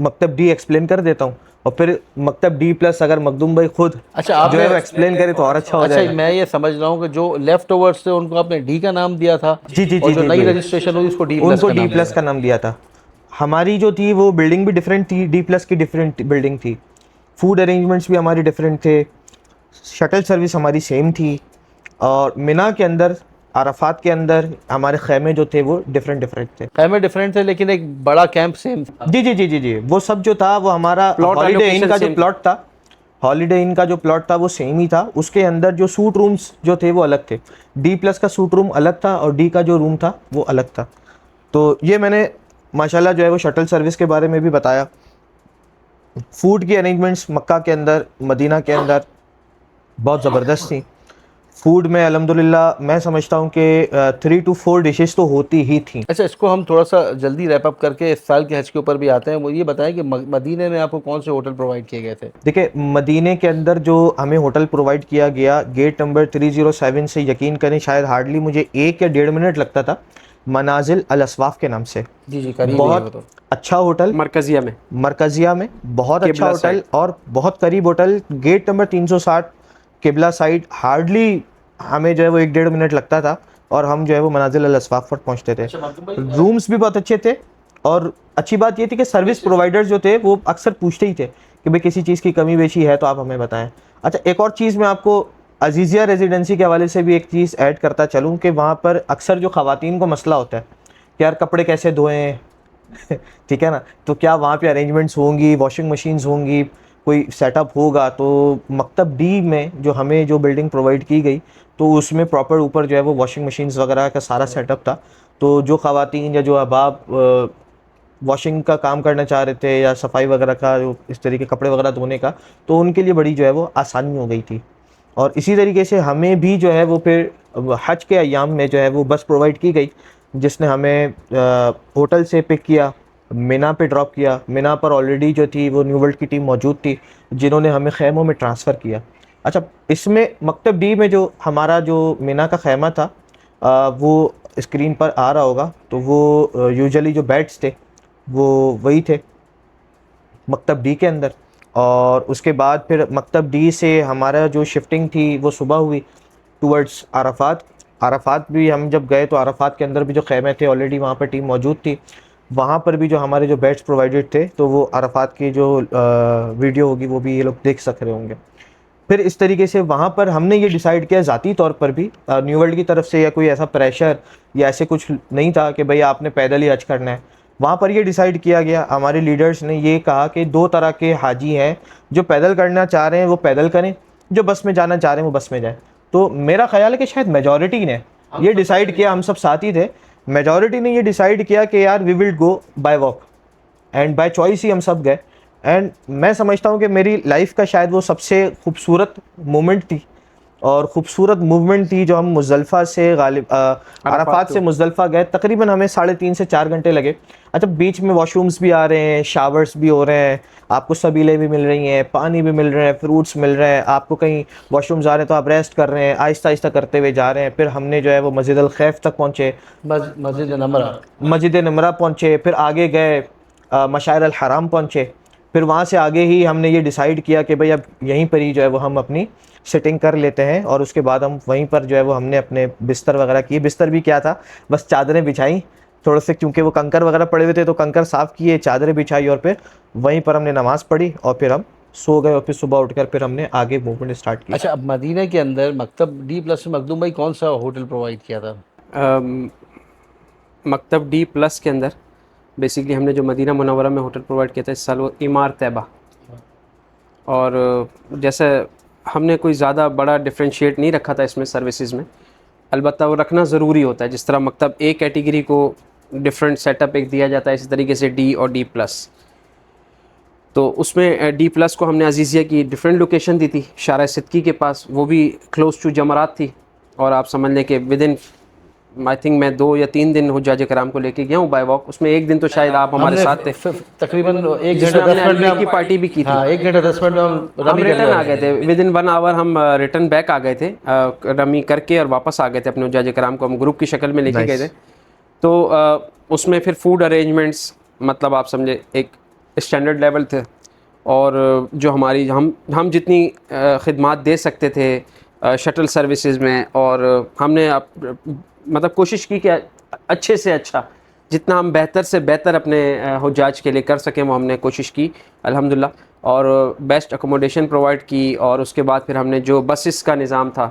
मकतब डी एक्सप्लेन कर देता हूँ, और फिर मकतब डी प्लस अगर मखदूम भाई खुद
अच्छा,
जो
आपने
है वो एक्सप्लेन करे तो और अच्छा हो
अच्छा,
जाएगा।
मैं ये समझ रहा हूँ कि जो लेफ़्ट ओवर्स थे उनको आपने डी का नाम दिया था,
जी जी
और
जी
जो
जी
नई
जी,
रजिस्ट्रेशन हुई उसको डी प्लस
उनको
का
डी
नाम
प्लस
दिया।
का नाम दिया था। हमारी जो थी वो बिल्डिंग भी डिफरेंट थी, डी प्लस की डिफरेंट बिल्डिंग थी, फूड अरेंजमेंट्स भी हमारी डिफरेंट थे, शटल सर्विस हमारी सेम थी, और मिना के अंदर, अराफात के अंदर हमारे खैमे जो थे वो डिफरेंट डिफरेंट थे।
खैमे डिफरेंट थे लेकिन एक बड़ा कैंप सेम था।
जी जी जी जी जी, वो सब जो था वो हमारा
Plot
हॉलीडे इन
allocation
का जो
same था।
प्लॉट था, हॉलीडे इन का जो प्लॉट था वो सेम ही था। उसके अंदर जो सूट रूम्स जो थे वो अलग थे, डी प्लस का सूट रूम अलग था और डी का जो रूम था वो अलग था। तो ये मैंने माशाल्लाह जो है वो शटल सर्विस के बारे में भी बताया। फूड की अरेंजमेंट्स मक्का के अंदर, मदीना के अंदर बहुत ज़बरदस्त थी। फूड में अल्हम्दुलिल्लाह मैं समझता हूँ कि 3 to 4 डिशेस तो होती ही थी।
अच्छा, इसको हम थोड़ा सा जल्दी रैप अप करके इस साल के हज के ऊपर भी आते हैं। वो ये बताएं कि मदीने में आपको कौन से होटल प्रोवाइड किए गए थे?
देखिए, मदीने के अंदर जो हमें होटल प्रोवाइड किया गया, गेट नंबर 307 से, यकीन करें शायद हार्डली मुझे 1 या 1.5 मिनट लगता था, मनाजिल अल असवाफ के नाम से।
जी जी, करीब ही है वो
बहुत
तो।
अच्छा होटल,
मरकजिया में
मरकजिया में बहुत अच्छा
किबला
होटल
साइड।
और बहुत करीब होटल, गेट नंबर 360 किबला साइड। हार्डली हमें जो है वो 1-1.5 मिनट लगता था और हम जो है वो मनाजिल अल असवाफ पर पहुंचते थे। रूम्स भी बहुत अच्छे थे, और अच्छी बात ये थी कि सर्विस प्रोवाइडर्स जो थे वो अक्सर पूछते ही थे कि भाई किसी चीज़ की कमी बेशी है तो आप हमें बताएं। अच्छा, एक और चीज़ मैं आपको अजीज़िया रेजिडेंसी के हवाले से भी एक चीज़ ऐड करता चलूँ कि वहाँ पर अक्सर जो ख़वातीन को मसला होता है कि यार कपड़े कैसे धोएं ठीक है ना, तो क्या वहाँ पे अरेंजमेंट्स होंगी, वॉशिंग मशीन्स होंगी, कोई सेटअप होगा? तो मकतब डी में जो हमें जो बिल्डिंग प्रोवाइड की गई, तो उसमें प्रॉपर ऊपर जो है वो वॉशिंग मशीन्स वगैरह का सारा सेटअप था। तो जो ख़वातीन या जो अहबाब वॉशिंग का काम करना चाह रहे थे या सफाई वगैरह का, जो इस तरीके कपड़े वगैरह धोने का, तो उनके लिए बड़ी जो है वो आसानी हो गई थी। और इसी तरीके से हमें भी जो है वो फिर हज के अयाम में जो है वो बस प्रोवाइड की गई, जिसने हमें होटल से पिक किया, मिना पे ड्रॉप किया। मिना पर ऑलरेडी जो थी वो न्यू वर्ल्ड की टीम मौजूद थी, जिन्होंने हमें खैमों में ट्रांसफ़र किया। अच्छा, इसमें मकतब डी में जो हमारा जो मिना का खैमा था, वो स्क्रीन पर आ रहा होगा, तो वो यूजुअली जो बेड्स थे वो वही थे मकतब डी के अंदर। और उसके बाद फिर मकतब डी से हमारा जो शिफ्टिंग थी वो सुबह हुई टूवर्ड्स अराफात, अराफात भी हम जब गए तो अराफात के अंदर भी जो खैमे थे ऑलरेडी वहाँ पर टीम मौजूद थी, वहाँ पर भी जो हमारे जो बेड्स प्रोवाइडेड थे, तो वो अराफात की जो वीडियो होगी वो भी ये लोग देख सक रहे होंगे। फिर इस तरीके से वहाँ पर हमने ये डिसाइड किया ज़ाती तौर पर भी, न्यू वर्ल्ड की तरफ से या कोई ऐसा प्रेशर या ऐसे कुछ नहीं था कि भाई आपने पैदल ही हज करना है। वहाँ पर ये डिसाइड किया गया, हमारे लीडर्स ने ये कहा कि 2 तरह के हाजी हैं, जो पैदल करना चाह रहे हैं वो पैदल करें, जो बस में जाना चाह रहे हैं वो बस में जाएं। तो मेरा ख्याल है कि शायद मेजॉरिटी ने ये डिसाइड किया, हम सब साथ ही थे, मेजॉरिटी ने ये डिसाइड किया कि यार we will go by walk, and by choice ही हम सब गए। एंड मैं समझता हूँ कि मेरी लाइफ का शायद वो सबसे खूबसूरत मोमेंट थी और ख़ूबसूरत मूवमेंट थी जो हम मुज़दलिफ़ा से अराफात से मुज़दलिफ़ा गए। तकरीबन हमें 3.5 से 4 घंटे लगे। अच्छा, बीच में वॉशरूम्स भी आ रहे हैं, शावर्स भी हो रहे हैं, आपको सबीलें भी मिल रही हैं, पानी भी मिल रहे हैं, फ्रूट्स मिल रहे हैं, आपको कहीं वॉशरूम्स आ रहे हैं तो आप रेस्ट कर रहे हैं, आहिस्ता आहिस्ता करते हुए जा रहे हैं। फिर हमने जो है वो मस्जिद अल खैफ तक पहुँचे, मस्जिद नमरा पहुँचे, फिर आगे गए मशायर अल हराम पहुँचे। फिर वहाँ से आगे ही हमने ये डिसाइड किया कि भाई अब यहीं पर ही जो है वो हम अपनी सिटिंग कर लेते हैं, और उसके बाद हम वहीं पर जो है वो हमने अपने बिस्तर वगैरह किए। बिस्तर भी क्या था, बस चादरें बिछाई थोड़े से, क्योंकि वो कंकर वगैरह पड़े हुए थे तो कंकर साफ़ किए, चादरें बिछाई, और फिर वहीं पर हमने नमाज़ पढ़ी और फिर हम सो गए। और फिर सुबह उठकर फिर हमने आगे मूवमेंट स्टार्ट किया।
अच्छा, अब मदीना के अंदर मकतब D+ में मखदूम भाई कौन सा होटल प्रोवाइड किया था?
मकतब D+ के अंदर बेसिकली हमने जो मदीना मुनव्वरा में होटल प्रोवाइड किया था इस साल, वो इमार तैबा। और जैसे हमने कोई ज़्यादा बड़ा डिफ्रेंशिएट नहीं रखा था इसमें सर्विसेज में, अलबत्ता वो रखना ज़रूरी होता है। जिस तरह मकतब A कैटेगरी को डिफरेंट सेटअप एक दिया जाता है, इसी तरीके से D और D+। तो उसमें D+ को हमने अजीज़िया की डिफरेंट लोकेशन दी थी, शारा सिद्दकी के पास, वो भी क्लोज टू जमरात थी। और आप समझ लें कि विदिन आई थिंक मैं 2 या 3 दिन हुज्जाज कराम को लेके गया हूँ बाय वॉक। उसमें एक दिन तो शायद आप हमारे साथ थे,
तकरीबन 1
जिसमें
घंटा 10
हमने
मिनट
की पार्टी भी की थी।
हाँ, 1 घंटा 10 मिनट में हम
रिटर्न आ गए थे, विदिन 1 आवर हम रिटर्न बैक आ गए थे, रमी करके और वापस आ गए थे अपने हुज्जाज कराम को हम ग्रुप की शक्ल में लेके गए थे। तो उसमें फिर फूड अरेंजमेंट्स, मतलब आप समझे एक स्टैंडर्ड लेवल थे, और जो हमारी हम जितनी खिदमात दे सकते थे शटल सर्विसेज में, और हमने मतलब कोशिश की कि अच्छे से अच्छा जितना हम बेहतर से बेहतर अपने हुज्जाज के लिए कर सकें वो हमने कोशिश की अल्हम्दुलिल्लाह, और बेस्ट अकोमोडेशन प्रोवाइड की। और उसके बाद फिर हमने जो बसेस का निज़ाम था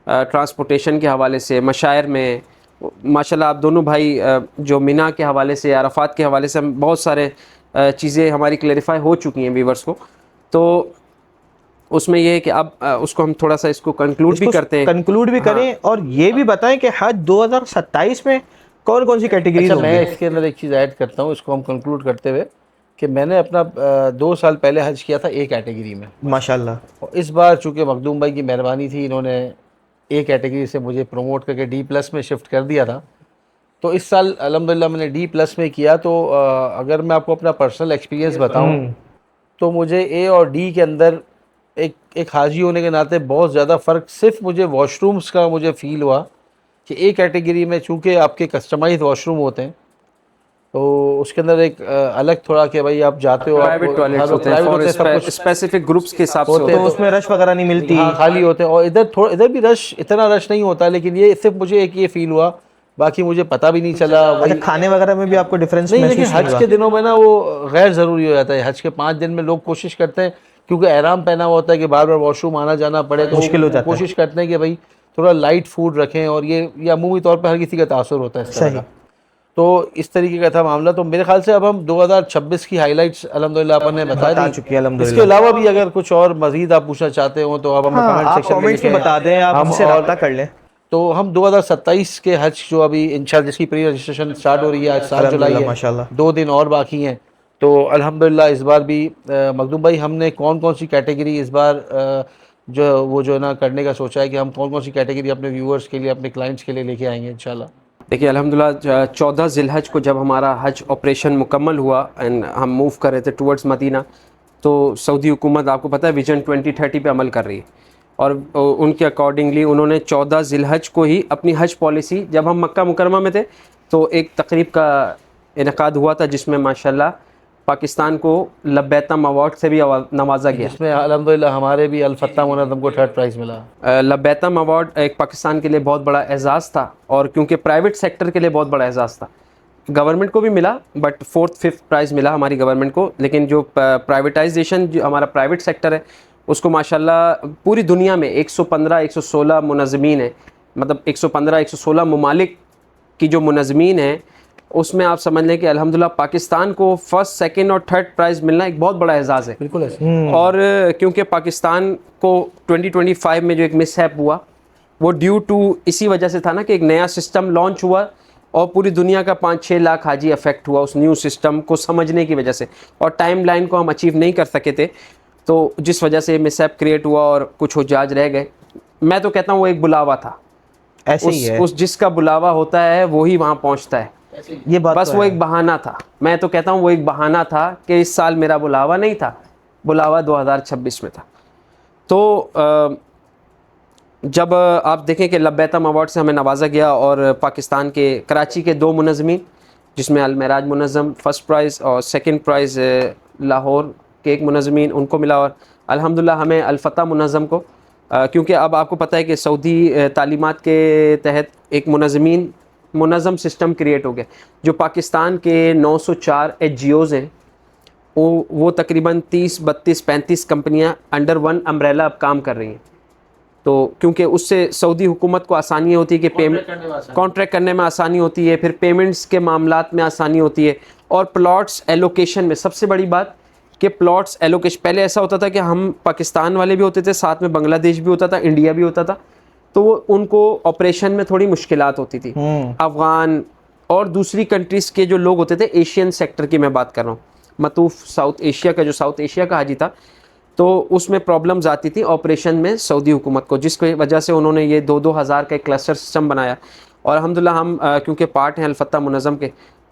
ट्रांसपोर्टेशन के हवाले से, मशायर में माशाल्लाह आप दोनों भाई जो मिना के हवाले से, अराफात के हवाले से, हम बहुत सारे चीज़ें हमारी क्लेरिफाई हो चुकी हैं व्यूवर्स को। तो उसमें ये है कि अब उसको हम थोड़ा सा इसको कंक्लूड भी करते हैं,
कंक्लूड भी करें, और ये भी बताएं कि हज 2027 में कौन कौन सी कैटेगरीज
अच्छा,
होंगी।
मैं इसके अंदर एक चीज़ ऐड करता हूँ, इसको हम कंक्लूड करते हुए, कि मैंने अपना 2 साल पहले हज किया था A कैटेगरी में
माशाल्लाह।
और इस बार चूँकि मखदूम भाई की मेहरबानी थी, इन्होंने A कैटेगरी से मुझे प्रमोट करके D+ में शिफ्ट कर दिया था। तो इस साल अल्हम्दुलिल्लाह मैंने D+ में किया। तो अगर मैं आपको अपना पर्सनल एक्सपीरियंस बताऊँ तो मुझे A और D के अंदर एक हाजी होने के नाते बहुत ज़्यादा फ़र्क सिर्फ मुझे वॉशरूम्स का मुझे फ़ील हुआ कि A कैटेगरी में चूँकि आपके कस्टमाइज वॉशरूम होते हैं, तो उसके अंदर एक अलग थोड़ा कि भाई आप जाते हो,
प्राइवेट टॉयलेट्स होते हैं फॉर स्पेसिफिक ग्रुप्स के हिसाब से
होते हैं, तो उसमें रश वगैरह नहीं मिलती।
हाँ, खाली होते हैं। और इधर भी इतना रश नहीं होता, लेकिन ये सिर्फ मुझे एक ये फ़ील हुआ, बाकी मुझे पता भी नहीं चला।
अच्छा, खाने वगैरह में भी आपको डिफरेंस
नहीं,
महसूस
लेकिन हज के दिनों में ना वो गैर ज़रूरी हो जाता है। हज के 5 दिन में लोग कोशिश करते हैं, क्योंकि एहराम पहना हुआ होता है कि बार बार वॉशरूम आना जाना पड़े, तो
मुश्किल हो जाता है।
कोशिश करते हैं कि भाई थोड़ा लाइट फूड रखें, और ये अमूमी तौर पर हर किसी का तासुर होता है इस तरह का। तो इस तरीके का था मामला। तो मेरे ख्याल से अब हम 2026 की हाईलाइट्स अल्हम्दुलिल्लाह अपन ने बता
चुकी है।
इसके अलावा भी अगर कुछ और मजीद आप पूछना चाहते हो तो आप हमें
कमेंट में बता दें, आप हमसे रब्ता कर लें।
तो हम 2027 के हज जो अभी इंशाल्लाह जिसकी प्री रजिस्ट्रेशन स्टार्ट हो रही है, आज 7 जुलाई है,
माशाल्लाह
2 दिन और बाकी हैं। तो अल्हम्दुलिल्लाह इस बार भी मखदूम भाई हमने कौन कौन सी कैटेगरी इस बार जो है ना करने का सोचा है कि हम कौन कौन सी कैटेगरी अपने व्यूअर्स के लिए, अपने क्लाइंट्स के लिए लेके आएंगे इंशाल्लाह।
देखिए अल्हम्दुलिल्लाह 14 ज़िलहज को जब हमारा हज ऑपरेशन मुकम्मल हुआ एंड हम मूव कर रहे थे टुवर्ड्स मदीना, तो सऊदी हुकूमत आपको पता है विजन 2030 पे अमल कर रही है, और उनके अकॉर्डिंगली उन्होंने 14 ज़िलहज को ही अपनी हज पॉलिसी, जब हम मक्का मुकरमा में थे तो एक तकरीब का इनकाद हुआ था जिसमें माशाल्लाह पाकिस्तान को लब्बैतम अवार्ड से भी नवाजा गया।
जिसमें अल्हम्दुलिल्लाह हमारे भी अल-फत्ता मुनज़्ज़म को 3rd प्राइज़ मिला।
लब्बैतम अवार्ड एक पाकिस्तान के लिए बहुत बड़ा एजाज़ था, और क्योंकि प्राइवेट सेक्टर के लिए बहुत बड़ा एजाज़ था। गवर्नमेंट को भी मिला, बट 4th 5th प्राइज़ मिला हमारी गवर्नमेंट को, लेकिन जो प्राइवेटाइजेशन जो हमारा प्राइवेट सेक्टर है उसको माशाल्लाह पूरी दुनिया में 115-116 मुनज़्ज़मीन है, मतलब 115-116 ममालिक की जो मुनज़्ज़मीन है उसमें आप समझ लें कि अल्हम्दुलिल्लाह पाकिस्तान को 1st 2nd और 3rd प्राइज़ मिलना एक बहुत बड़ा एजाज़ है।
बिल्कुल ऐसे।
और क्योंकि पाकिस्तान को 2025 में जो एक मिसहैप हुआ वो ड्यू टू इसी वजह से था ना कि एक नया सिस्टम लॉन्च हुआ और पूरी दुनिया का 5-6 लाख हाजी अफेक्ट हुआ उस न्यू सिस्टम को समझने की वजह से, और टाइम लाइन को हम अचीव नहीं कर सके थे, तो जिस वजह से मिसहैप क्रिएट हुआ और कुछ हुज्जाज रह गए। मैं तो कहता हूँ वो एक बुलावा था,
ऐसे ही है।
उस जिसका बुलावा होता है वो ही वहाँ पहुँचता है।
ये बात
बस
तो
वो
है।
एक बहाना था, मैं तो कहता हूँ वो एक बहाना था कि इस साल मेरा बुलावा नहीं था, बुलावा 2026 में था। तो जब आप देखें कि लब्बैतम अवार्ड से हमें नवाजा गया, और पाकिस्तान के कराची के 2 मुनज़्ज़मीन जिसमें अल-मेराज मुनज़्ज़म 1st प्राइज़ और 2nd प्राइज़ लाहौर के एक मुनज़्ज़मीन उनको मिला, और अल्हम्दुलिल्लाह हमें अल-फतह मुनज़्ज़म को क्योंकि अब आपको पता है कि सऊदी तालीमात के तहत एक मुनज़्ज़म सिस्टम क्रिएट हो गया। जो पाकिस्तान के 904 एचजीओज़ हैं वो तकरीबन 30, 32, 35 कंपनियां अंडर वन अम्ब्रेला अब काम कर रही हैं। तो क्योंकि उससे सऊदी हुकूमत को आसानी होती है कि पेमेंट कॉन्ट्रैक्ट करने में आसानी होती है, फिर पेमेंट्स के मामलात में आसानी होती है, और प्लॉट्स एलोकेशन में सबसे बड़ी बात कि प्लॉट्स एलोकेशन, पहले ऐसा होता था कि हम पाकिस्तान वाले भी होते थे, साथ में बांग्लादेश भी होता था, इंडिया भी होता था, तो वो उनको ऑपरेशन में थोड़ी मुश्किलात होती थी। अफ़गान और दूसरी कंट्रीज़ के जो लोग होते थे, एशियन सेक्टर की मैं बात कर रहा हूँ, मतूफ़ साउथ एशिया का, जो साउथ एशिया का हाजी था, तो उसमें प्रॉब्लम्स आती थी ऑपरेशन में सऊदी हुकूमत को, जिसकी वजह से उन्होंने ये 2-2 हज़ार का एक क्लस्टर सिस्टम बनाया। और अल्हम्दुलिल्लाह हम क्योंकि पार्ट हैं अल-फतह मुनज़्ज़म के,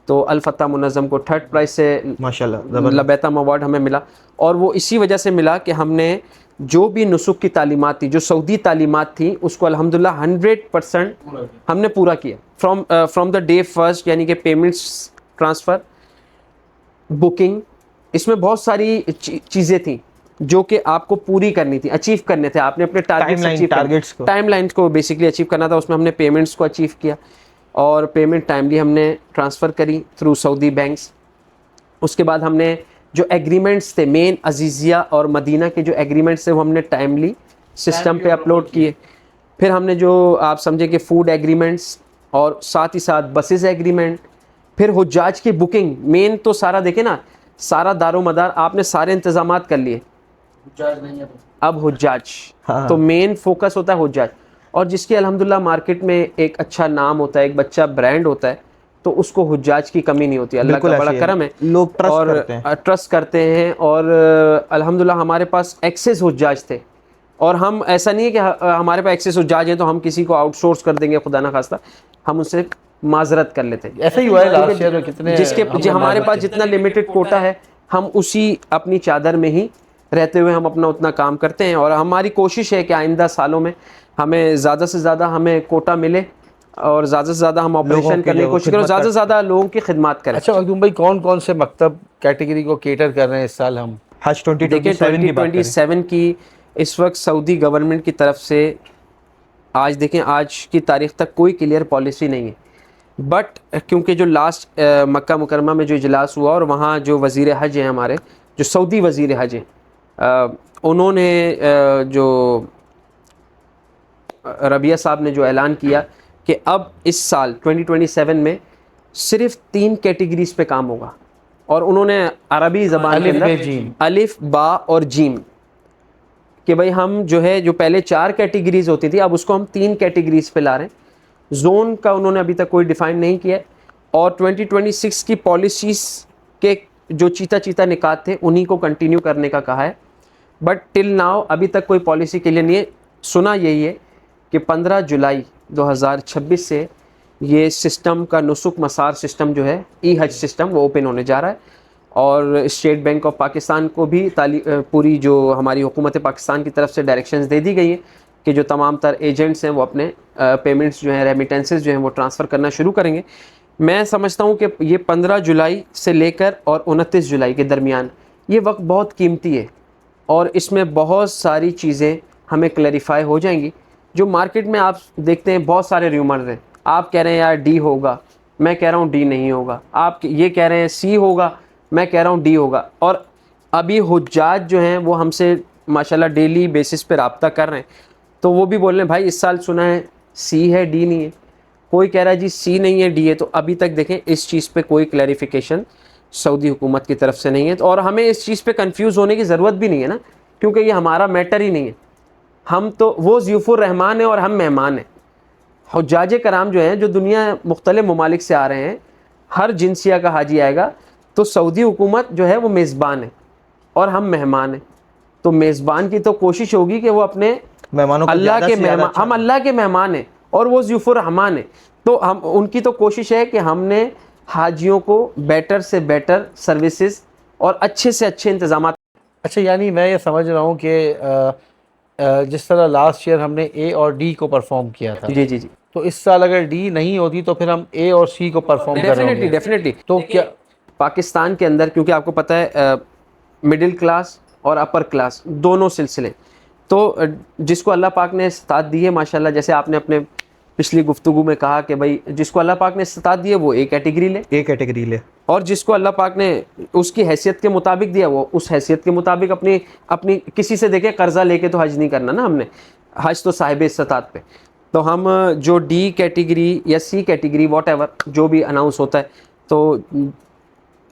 तो अल-फतह मुनज़्ज़म को 3rd प्राइज़ से
माशाल्लाह
लब्बैतम अवार्ड हमें मिला, और वो इसी वजह से मिला कि हमने जो भी नुसुक की तालीमात थी, जो सऊदी तालीमात थी, उसको अल्हम्दुलिल्लाह 100% हमने पूरा किया फ्रॉम द डे फर्स्ट, यानी कि पेमेंट्स, ट्रांसफ़र, बुकिंग, इसमें बहुत सारी चीज़ें थी जो कि आपको पूरी करनी थी, अचीव करने थे, आपने अपने टाइमलाइंस को बेसिकली अचीव करना था। उसमें हमने पेमेंट्स को अचीव किया, और पेमेंट टाइमली हमने ट्रांसफ़र करी थ्रू सऊदी बैंक्स। उसके बाद हमने जो एग्रीमेंट्स थे, मेन अजीज़िया और मदीना के जो एग्रीमेंट्स थे, वो हमने टाइमली सिस्टम पे अपलोड किए। फिर हमने जो आप समझे कि फूड एग्रीमेंट्स, और साथ ही साथ बसेस एग्रीमेंट, फिर हुज्जाज की बुकिंग, मेन तो सारा देखें ना, सारा दारोमदार आपने सारे इंतज़ामात कर लिए, अब हुज्जाज, तो मेन फोकस होता है हुज्जाज, और जिसकी अल्हम्दुलिल्लाह मार्केट में एक अच्छा नाम होता है, एक बच्चा ब्रांड होता है, तो उसको हुज्जाज की कमी नहीं होती। अल्लाह का बड़ा करम है,
लोग
ट्रस्ट करते हैं, और अल्हम्दुलिल्लाह हमारे पास एक्सेस हुज्जाज थे, और हम ऐसा नहीं है कि हमारे पास एक्सेस हुज्जाज हैं तो हम किसी को आउटसोर्स कर देंगे, खुदा ना खास्ता, हम उससे माजरत कर लेते हैं।
ऐसा ही हुआ है लास्ट ईयर में, कितने
जिसके हमारे पास जितना लिमिटेड कोटा है, हम उसी अपनी चादर में ही रहते हुए हम अपना उतना काम करते हैं, और हमारी कोशिश है कि आइंदा सालों में हमें ज़्यादा से ज़्यादा हमें कोटा मिले, और ज़्यादा से ज़्यादा हम ऑपरेशन करने की कोशिश करें, ज़्यादा से ज़्यादा लोगों की खिदमत करें।
अच्छा मखदूम भाई, कौन कौन से मकतब कैटेगरी को केटर कर रहे हैं इस साल हम?
हज 2027
की इस वक्त सऊदी गवर्नमेंट की तरफ से आज देखें, आज की तारीख़ तक कोई क्लियर पॉलिसी नहीं है, बट क्योंकि जो लास्ट मक्का मुकरमा में जो इजलास हुआ, और वहाँ जो वज़ीर हज हैं हमारे, जो सऊदी वज़ीर हज हैं, उन्होंने जो रबिया साहब ने जो ऐलान किया कि अब इस साल 2027 में सिर्फ 3 कैटेगरीज पे काम होगा, और उन्होंने अरबी ज़बान के अंदर अलिफ, बा और जीम, कि भाई हम जो है, जो पहले 4 कैटेगरीज होती थी, अब उसको हम 3 कैटेगरीज पे ला रहे हैं। जोन का उन्होंने अभी तक कोई डिफ़ाइन नहीं किया, और 2026 की पॉलिसीज़ के जो चीता निकात थे उन्हीं को कंटिन्यू करने का कहा है, बट टिल नाउ अभी तक कोई पॉलिसी क्लियर नहीं है। सुना यही है कि 15 जुलाई 2026 से ये सिस्टम का नुसुक मसार सिस्टम जो है, ई हज सिस्टम, वो ओपन होने जा रहा है, और स्टेट बैंक ऑफ पाकिस्तान को भी पूरी जो हमारी हुकूमत पाकिस्तान की तरफ से डायरेक्शंस दे दी गई हैं कि जो तमाम तर एजेंट्स हैं वो अपने पेमेंट्स जो हैं, रेमिटेंसेस जो हैं, वो ट्रांसफ़र करना शुरू करेंगे। मैं समझता हूँ कि ये 15 जुलाई से लेकर और 29 जुलाई के दरमियान ये वक्त बहुत कीमती है और इसमें बहुत सारी चीज़ें हमें क्लैरिफाई हो जाएंगी। जो मार्केट में आप देखते हैं बहुत सारे र्यूमर्स हैं, आप कह रहे हैं यार डी होगा, मैं कह रहा हूँ डी नहीं होगा, आप ये कह रहे हैं सी होगा, मैं कह रहा हूँ डी होगा। और अभी हुज्जाज जो हैं वो हमसे माशाल्लाह डेली बेसिस पे रब्ता कर रहे हैं, तो वो भी बोल रहे हैं भाई इस साल सुना है सी है डी नहीं है, कोई कह रहा है जी सी नहीं है डी है। तो अभी तक देखें इस चीज़ पे कोई क्लैरिफिकेशन सऊदी हुकूमत की तरफ से नहीं है, और हमें इस चीज़ पे कंफ्यूज होने की ज़रूरत भी नहीं है ना, क्योंकि ये हमारा मैटर ही नहीं है। हम तो वो ज़ियूफ़ुर रहमान है और हम मेहमान हैं। हुज्जाज कराम जो हैं, जो दुनिया मुख्तलिफ ममालिक से आ रहे हैं, हर जिनसिया का हाजी आएगा, तो सऊदी हुकूमत जो है वो मेज़बान है और हम मेहमान हैं। तो मेज़बान की तो कोशिश होगी कि वो अपने
मेहमानों को
अल्लाह
ज़्यादा
के
से ज़्यादा
मेहमान, हम अल्लाह के मेहमान हैं और वो ज़ियूफ़ुर रहमान है। तो हम उनकी तो कोशिश है कि हमने हाजियों को बेटर से बेटर सर्विसेज और अच्छे से अच्छे इंतजाम।
अच्छा, यानी मैं ये समझ रहा हूँ कि जिस तरह लास्ट ईयर हमने ए और डी को परफॉर्म किया था,
जी जी जी,
तो इस साल अगर डी नहीं होती तो फिर हम ए और सी को परफॉर्म कर रहे
डेफिनेटली
होंगे।
डेफिनेटली।
तो क्या
पाकिस्तान के अंदर, क्योंकि आपको पता है मिडिल क्लास और अपर क्लास दोनों सिलसिले, तो जिसको अल्लाह पाक ने इस्तात दी है माशाल्लाह, जैसे आपने अपने पिछली गुफ्तगू में कहा कि भाई जिसको अल्लाह पाक ने इस्तात दी है वो ए कैटेगरी ले,
ए कैटेगरी ले,
और जिसको अल्लाह पाक ने उसकी हैसियत के मुताबिक दिया वो उस हैसियत के मुताबिक अपनी अपनी किसी से देखे कर्जा लेके तो हज नहीं करना ना हमने, हज तो साहिब इस्तात पे। तो हम जो डी कैटेगरी या सी कैटेगरी वॉट जो भी अनाउंस होता है, तो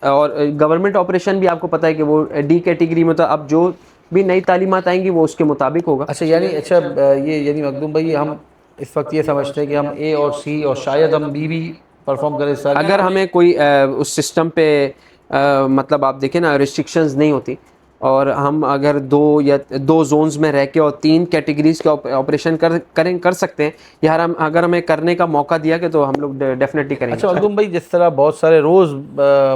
और गवर्नमेंट ऑपरेशन भी आपको पता है कि वो डी कैटेगरी में, तो अब जो भी नई तालीमात आएंगी वो उसके मुताबिक होगा।
अच्छा, ये यानी मखदूम भाई, हम इस वक्त ये समझते हैं कि हम ए और सी और शायद हम बी भी परफॉर्म करें इस साल।
अगर हमें कोई उस सिस्टम पे मतलब आप देखें ना रिस्ट्रिक्शंस नहीं होती, और हम अगर दो जोन्स में रह के और 3 कैटेगरीज के ऑपरेशन कर सकते हैं, यार हम अगर हमें करने का मौका दिया कि तो हम लोग डेफिनेटली करेंगे।
अच्छा मखदूम भाई, जिस तरह बहुत सारे रोज़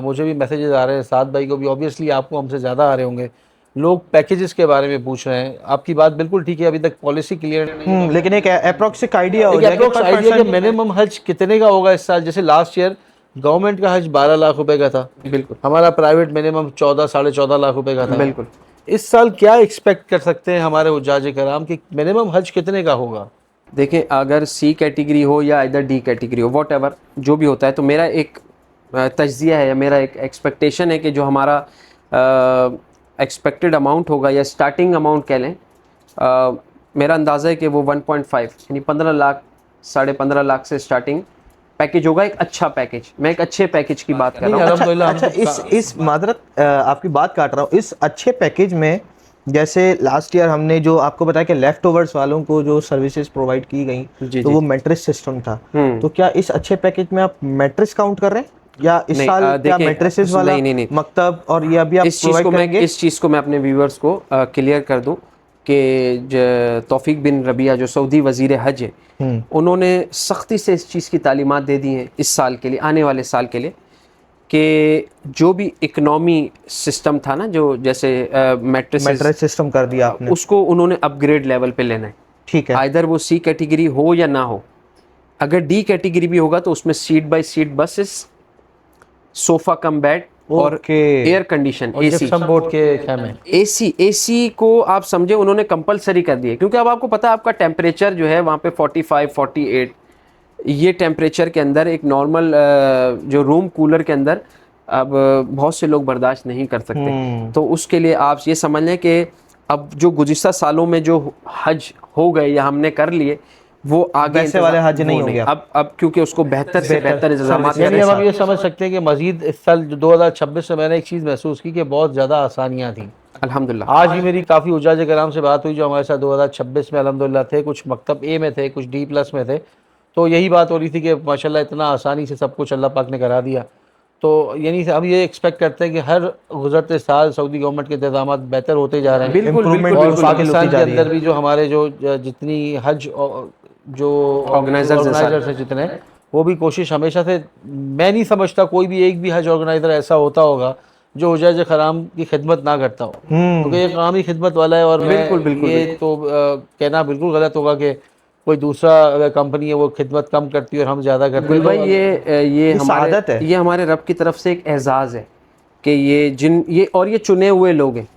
मुझे भी मैसेजेस आ रहे हैं, साद भाई को भी, ऑब्वियसली आपको हमसे ज़्यादा आ रहे होंगे, लोग पैकेजेस के बारे में पूछ रहे हैं। आपकी बात बिल्कुल ठीक है, अभी तक पॉलिसी क्लियर नहीं है,
लेकिन एक अप्रोक्सिक आइडिया हो जाए
अप्रोक्स आइडिया कि मिनिमम हज कितने का होगा इस साल। जैसे लास्ट ईयर गवर्नमेंट का हज 12 लाख रुपए का था,
बिल्कुल,
हमारा प्राइवेट मिनिमम 14 साढ़े 14 लाख रुपए का था।
बिल्कुल।
इस साल क्या एक्सपेक्ट कर सकते हैं हमारे हुज्जाज कराम कि मिनिमम हज कितने का होगा?
देखें, अगर सी कैटेगरी हो या इधर डी कैटेगरी हो, वॉट जो भी होता है, तो मेरा एक तज्जिया है या मेरा एक एक्सपेक्टेशन है कि जो हमारा एक्सपेक्टेड अमाउंट होगा या स्टार्टिंग अमाउंट कह लें, मेरा अंदाज़ा है कि वो 1.5 यानी 15 लाख, 15.5 लाख से स्टार्टिंग पैकेज होगा। एक अच्छा पैकेज, मैं एक अच्छे पैकेज की बात कर रहा हूँ।
अल्हम्दुलिल्लाह।
अच्छा, इस मादरत आपकी बात काट रहा हूँ, इस अच्छे पैकेज में जैसे लास्ट ईयर हमने जो आपको बताया कि लेफ्ट ओवर्स वालों को जो सर्विसेज प्रोवाइड की गई,
जी,
तो
जी।
वो मैट्रिस सिस्टम था, तो क्या इस अच्छे पैकेज में आप मैट्रिस काउंट कर रहे हैं या इस
नहीं,
साल क्या
देखिए,
मैट्रिसेस वाला
नहीं।
मकतब और ये अभी आप
इस चीज़ को मैं अपने व्यूवर्स को क्लियर कर दूं कि तौफीक बिन रबिया जो सऊदी वज़ीर हज है, उन्होंने सख्ती से इस चीज़ की तालीमात दे दी हैं इस साल के लिए, आने वाले साल के लिए, कि जो भी इकनॉमी सिस्टम था ना, जो जैसे मैट्रिस
सिस्टम कर दिया आपने,
उसको उन्होंने अपग्रेड लेवल पे लेना है।
ठीक है,
आइदर वो सी कैटेगरी हो या ना हो। अगर डी कैटेगरी भी होगा तो उसमें seat by seat buses, sofa cum bed और एयर कंडीशन एसी,
बोर्ड के खेमे,
एसी को आप समझे उन्होंने कंपलसरी कर दिया, क्योंकि अब आपको पता है आपका टेम्परेचर जो है वहाँ पे 45 48, ये टेम्परेचर के अंदर एक नॉर्मल जो रूम कूलर के अंदर अब बहुत से लोग बर्दाश्त नहीं कर सकते। तो उसके लिए आप ये समझ लें कि अब जो गुज़िश्ता सालों में जो हज हो गए या हमने कर लिए, वो आगे
वैसे वाले हज नहीं होंगे
अब क्योंकि उसको बेहतर से बेहतर इंतजाम।
यानी अब हम ये समझ सकते हैं कि मजीद इस साल 2026 में मैंने एक चीज़ महसूस की कि बहुत ज़्यादा आसानियाँ थी
अल्हम्दुलिल्लाह।
आज ही मेरी काफ़ी हुज्जाज कराम से बात हुई जो हमारे साथ 2026 में अल्हम्दुलिल्लाह थे, कुछ मकतब ए में थे, कुछ डी प्लस में थे, तो यही बात हो रही थी कि माशाल्लाह इतना आसानी से सब कुछ अल्लाह पाक ने करा दिया। तो यानी हम ये एक्सपेक्ट करते हैं कि हर गुजरते साल सऊदी गवर्नमेंट के इंतजाम बेहतर होते जा रहे हैं।
बिल्कुल,
और पाकिस्तान के अंदर भी जो हमारे जो जितनी हज जो ऑर्गेनाइजर्स हैं जितने, वो भी कोशिश हमेशा से, मैं नहीं समझता कोई भी एक भी हज ऑर्गेनाइजर ऐसा होता होगा जो हुज्जाज कराम की खिदमत ना करता हो, क्योंकि ये काम ही खिदमत वाला है। और
बिल्कुल
ये तो कहना बिल्कुल गलत होगा कि कोई दूसरा अगर कंपनी है वो खिदमत कम करती है और हम ज़्यादा करते
गुल
हैं।
भाई ये
सादत है।
ये हमारे रब की तरफ से एक एजाज़ है कि ये चुने हुए लोग हैं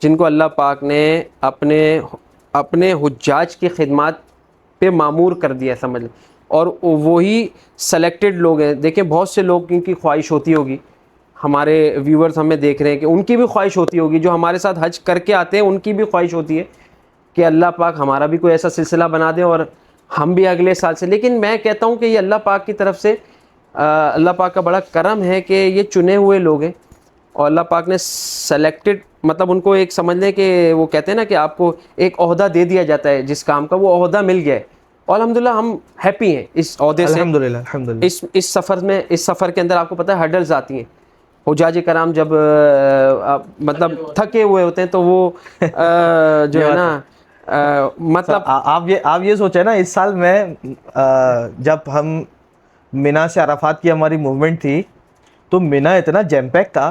जिनको अल्लाह पाक ने अपने हुज्जाज की खिदमत पे मामूर कर दिया है, समझ लें। और वही सेलेक्टेड लोग हैं। देखें, बहुत से लोग की ख्वाहिश होती होगी, हमारे व्यूवर्स हमें देख रहे हैं कि उनकी भी ख्वाहिश होती होगी, जो हमारे साथ हज करके आते हैं उनकी भी ख्वाहिश होती है कि अल्लाह पाक हमारा भी कोई ऐसा सिलसिला बना दे और हम भी अगले साल से। लेकिन मैं कहता हूँ कि ये अल्लाह पाक की तरफ से अल्लाह पाक का बड़ा करम है कि ये चुने हुए लोग हैं और अल्लाह पाक ने सेलेक्टेड, मतलब उनको एक समझ लें कि वो कहते हैं ना कि आपको एक ओहदा दे दिया जाता है जिस काम का, वो ओहदा मिल गया है। और अल्हम्दुलिल्लाह हम हैप्पी हैं इस ओहदे से।
अल्हम्दुलिल्लाह अल्हम्दुलिल्लाह।
इस सफ़र के अंदर आपको पता है हर्डल्स आती हैं। हुज्जाज कराम जब मतलब थके हुए होते हैं तो वो जो है ना मतलब
आप ये सोचे ना, इस साल मैं जब हम मिना से अराफात की हमारी मूवमेंट थी तो मिना इतना जैम पैक था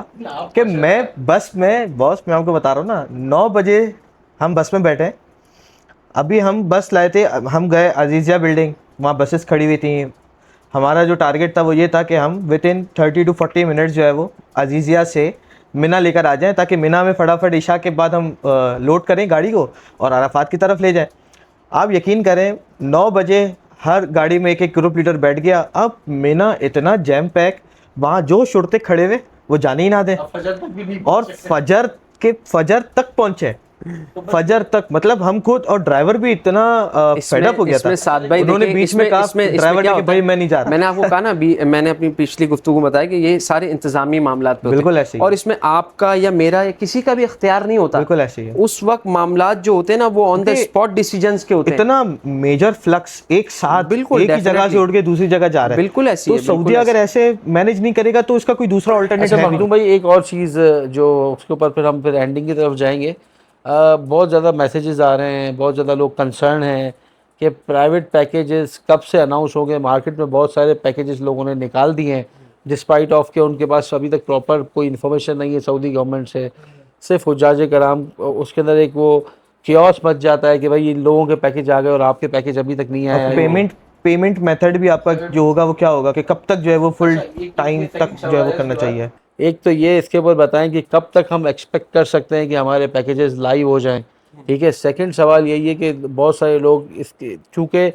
कि मैं आपको बता रहा हूँ ना, 9 बजे हम बस में बैठे। अभी हम बस लाए थे, हम गए अजीज़िया बिल्डिंग, वहाँ बसेस खड़ी हुई थी। हमारा जो टारगेट था वो ये था कि हम विद इन 30 to 40 मिनट्स जो है वो अजीज़िया से मिना लेकर आ जाएं, ताकि मिना में फटाफट इशा के बाद हम लोड करें गाड़ी को और अराफात की तरफ ले जाएं। आप यकीन करें, 9 बजे हर गाड़ी में एक एक ग्रुप लीडर बैठ गया। अब मिना इतना जैम पैक, वहाँ जो शुरते खड़े हुए वो जाने ही ना दें, और फजर तक पहुँचे। फजर तक, मतलब हम खुद और ड्राइवर भी इतना फेड अप हो गया था।
इसमें साद भाई
उन्होंने बीच में कहा ड्राइवर ने कि भाई मैं नहीं जा रहा।
मैंने आपको कहा ना, मैंने अपनी पिछली गुफ्तगू में बताया कि ये सारे इंतजामी मामलात पे होते हैं।
बिल्कुल ऐसे ही।
और इसमें आपका या मेरा या किसी का भी इख्तियार नहीं होता।
बिल्कुल ऐसे ही है।
उस वक्त मामलात जो होते हैं ना वो ऑन द स्पॉट डिसीजंस के होते हैं।
इतना मेजर फ्लक्स एक साथ
बिल्कुल,
एक ही जगह से उठ के दूसरी जगह जा रहा है।
बिल्कुल ऐसी
तो
है,
सऊदी अगर ऐसे मैनेज नहीं करेगा तो उसका कोई दूसरा ऑल्टरनेट
अच्छा
है नहीं।
मखदूम भाई, एक और चीज़ जो उसके ऊपर फिर हम एंडिंग की तरफ जाएंगे। बहुत ज़्यादा मैसेजेस आ रहे हैं, बहुत ज़्यादा लोग कंसर्न हैं कि प्राइवेट पैकेजेस कब से अनाउंस हो गए। मार्केट में बहुत सारे पैकेजेस लोगों ने निकाल दिए हैं, डिस्पाइट ऑफ के उनके पास अभी तक प्रॉपर कोई इन्फॉर्मेशन नहीं है सऊदी गवर्नमेंट से। सिर्फ हुज्जाज कराम, उसके अंदर एक वो कियोस मच जाता है कि भाई इन लोगों के पैकेज आ गए और आपके पैकेज अभी तक नहीं आया है।
पेमेंट मेथड भी आपका जो होगा वो क्या होगा कि कब तक जो है वो फुल टाइम तक जो है वो करना चाहिए।
एक तो ये इसके ऊपर बताएं कि कब तक हम एक्सपेक्ट कर सकते हैं कि हमारे पैकेजेस लाइव हो जाएं। ठीक है। सेकंड सवाल यही है कि बहुत सारे लोग इसके, चूँकि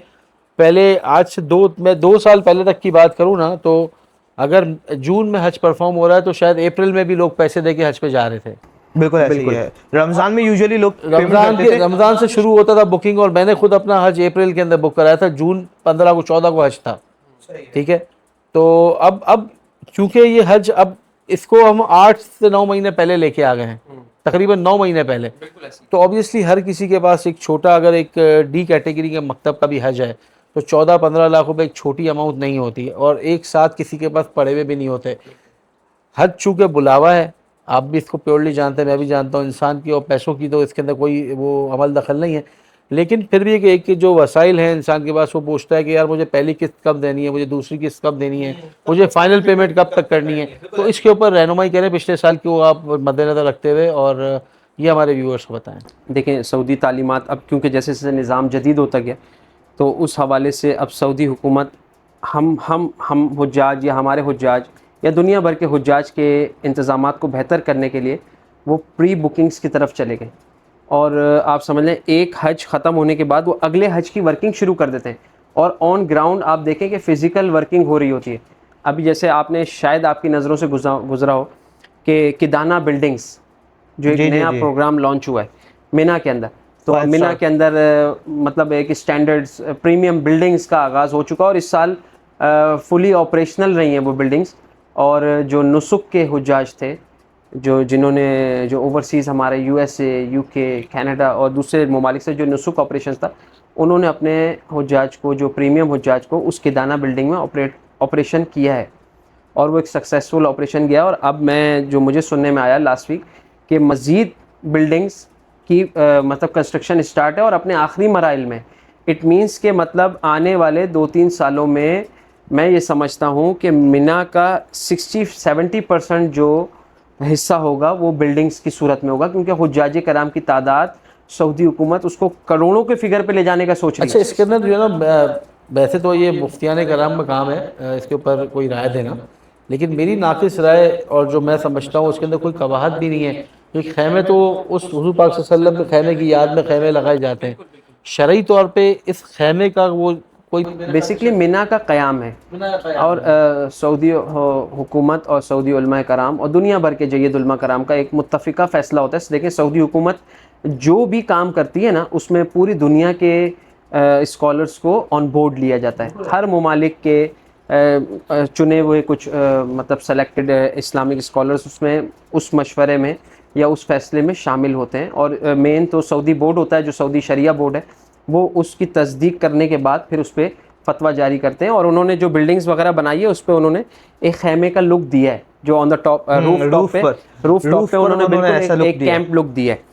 पहले आज से मैं 2 साल पहले तक की बात करूं ना, तो अगर जून में हज परफॉर्म हो रहा है तो शायद अप्रैल में भी लोग पैसे दे के हज पे जा रहे थे।
बिल्कुल ऐसे ही है। रमज़ान में यूजुअली लोग
रमज़ान से शुरू होता था बुकिंग, और मैंने खुद अपना हज अप्रैल के अंदर बुक कराया था। जून 15 को 14 को हज था। ठीक है। तो अब चूँकि ये हज, अब इसको हम 8 से 9 महीने पहले लेके आ गए हैं, तकरीबन 9 महीने पहले। तो ऑब्वियसली हर किसी के पास एक छोटा, अगर एक डी कैटेगरी के मकतब का भी हज है तो 14-15 लाख रुपए एक छोटी अमाउंट नहीं होती, और एक साथ किसी के पास पड़े हुए भी नहीं होते। हज चूँकि बुलावा है, आप भी इसको प्योरली जानते हैं, मैं भी जानता हूँ, इंसान की और पैसों की तो इसके अंदर कोई वो अमल दखल नहीं है। लेकिन फिर भी एक जो वसाइल हैं इंसान के पास, वो पूछता है कि यार मुझे पहली किस्त कब देनी है, मुझे दूसरी किस्त कब देनी है, मुझे फाइनल पेमेंट कब तक करनी है। तो इसके ऊपर रहनुमाई करें पिछले साल की, वो आप मद्देनज़र रखते हुए, और ये हमारे व्यूअर्स को बताएं।
देखें, सऊदी तालीमात अब क्योंकि जैसे जैसे निज़ाम जदीद होता गया, तो उस हवाले से अब सऊदी हुकूमत हम हुज्जाज या हमारे हुज्जाज या दुनिया भर के हुज्जाज के इंतज़ामात को बेहतर करने के लिए वो प्री बुकिंग्स की तरफ चले गए। और आप समझ लें एक हज ख़त्म होने के बाद वो अगले हज की वर्किंग शुरू कर देते हैं, और ऑन ग्राउंड आप देखें कि फ़िज़िकल वर्किंग हो रही होती है। अभी जैसे आपने शायद आपकी नज़रों से गुज़रा हो कि किदाना बिल्डिंग्स जो एक नया प्रोग्राम लॉन्च हुआ है मिना के अंदर। तो मिना के अंदर मतलब एक स्टैंडर्ड्स प्रीमियम बिल्डिंग्स का आगाज़ हो चुका, और इस साल फुली ऑपरेशनल रही हैं वो बिल्डिंग्स। और जो नुसुक के हुज्जाज थे, जो ओवरसीज़ हमारे USA, UK, कनाडा और दूसरे ममालिक से जो नुसुक ऑपरेशन था, उन्होंने अपने हुज्जाज को, जो प्रीमियम हुज्जाज को, उस किदाना बिल्डिंग में ऑपरेशन किया है, और वो एक सक्सेसफुल ऑपरेशन गया। और अब जो मुझे सुनने में आया लास्ट वीक कि मज़ीद बिल्डिंग्स की मतलब कंस्ट्रक्शन स्टार्ट है और अपने आखिरी मराइल में। इट मीन्स के मतलब आने वाले 2-3 सालों में मैं ये समझता हूँ कि मिना का 60-70% जो हिस्सा होगा वो बिल्डिंग्स की सूरत में होगा, क्योंकि हुज्जाज कराम की तादाद सऊदी हुकूमत उसको करोड़ों के फिगर पे ले जाने का सोच रही
अच्छा,
है।
इसके अंदर जो है ना, वैसे तो ये मुफ्तियान कराम का काम है इसके ऊपर कोई राय देना, लेकिन मेरी नाक़िस राय और जो मैं समझता हूँ उसके अंदर कोई कबाहत भी नहीं है, क्योंकि खैमे तो उस हुज़ूर पाक सल्लल्लाहु अलैहि वसल्लम के खैमे की याद में खैमे लगाए जाते हैं। शरई तौर पे इस खैमे का वो कोई
बेसिकली मिना का क़याम है, और सऊदी हुकूमत और सऊदी उलमा कराम और दुनिया भर के जय्यद उलमा कराम का एक मुत्तफ़िका फ़ैसला होता है। देखिए, सऊदी हुकूमत जो भी काम करती है ना, उसमें पूरी दुनिया के स्कॉलर्स को ऑन बोर्ड लिया जाता है। हर ममालिक के चुने हुए कुछ मतलब सेलेक्टेड इस्लामिक स्कॉलर्स उसमें उस मशवरे में या उस फैसले में शामिल होते हैं। और मेन तो सऊदी बोर्ड होता है, जो सऊदी शरिया बोर्ड है, वो उसकी तस्दीक करने के बाद फिर उस पर फतवा जारी करते हैं। और उन्होंने जो बिल्डिंग्स वगैरह बनाई है उस पर उन्होंने एक खैमे का लुक दिया है, जो on the top roof top पे उन्होंने बिल्कुल एक कैंप लुक दिया है।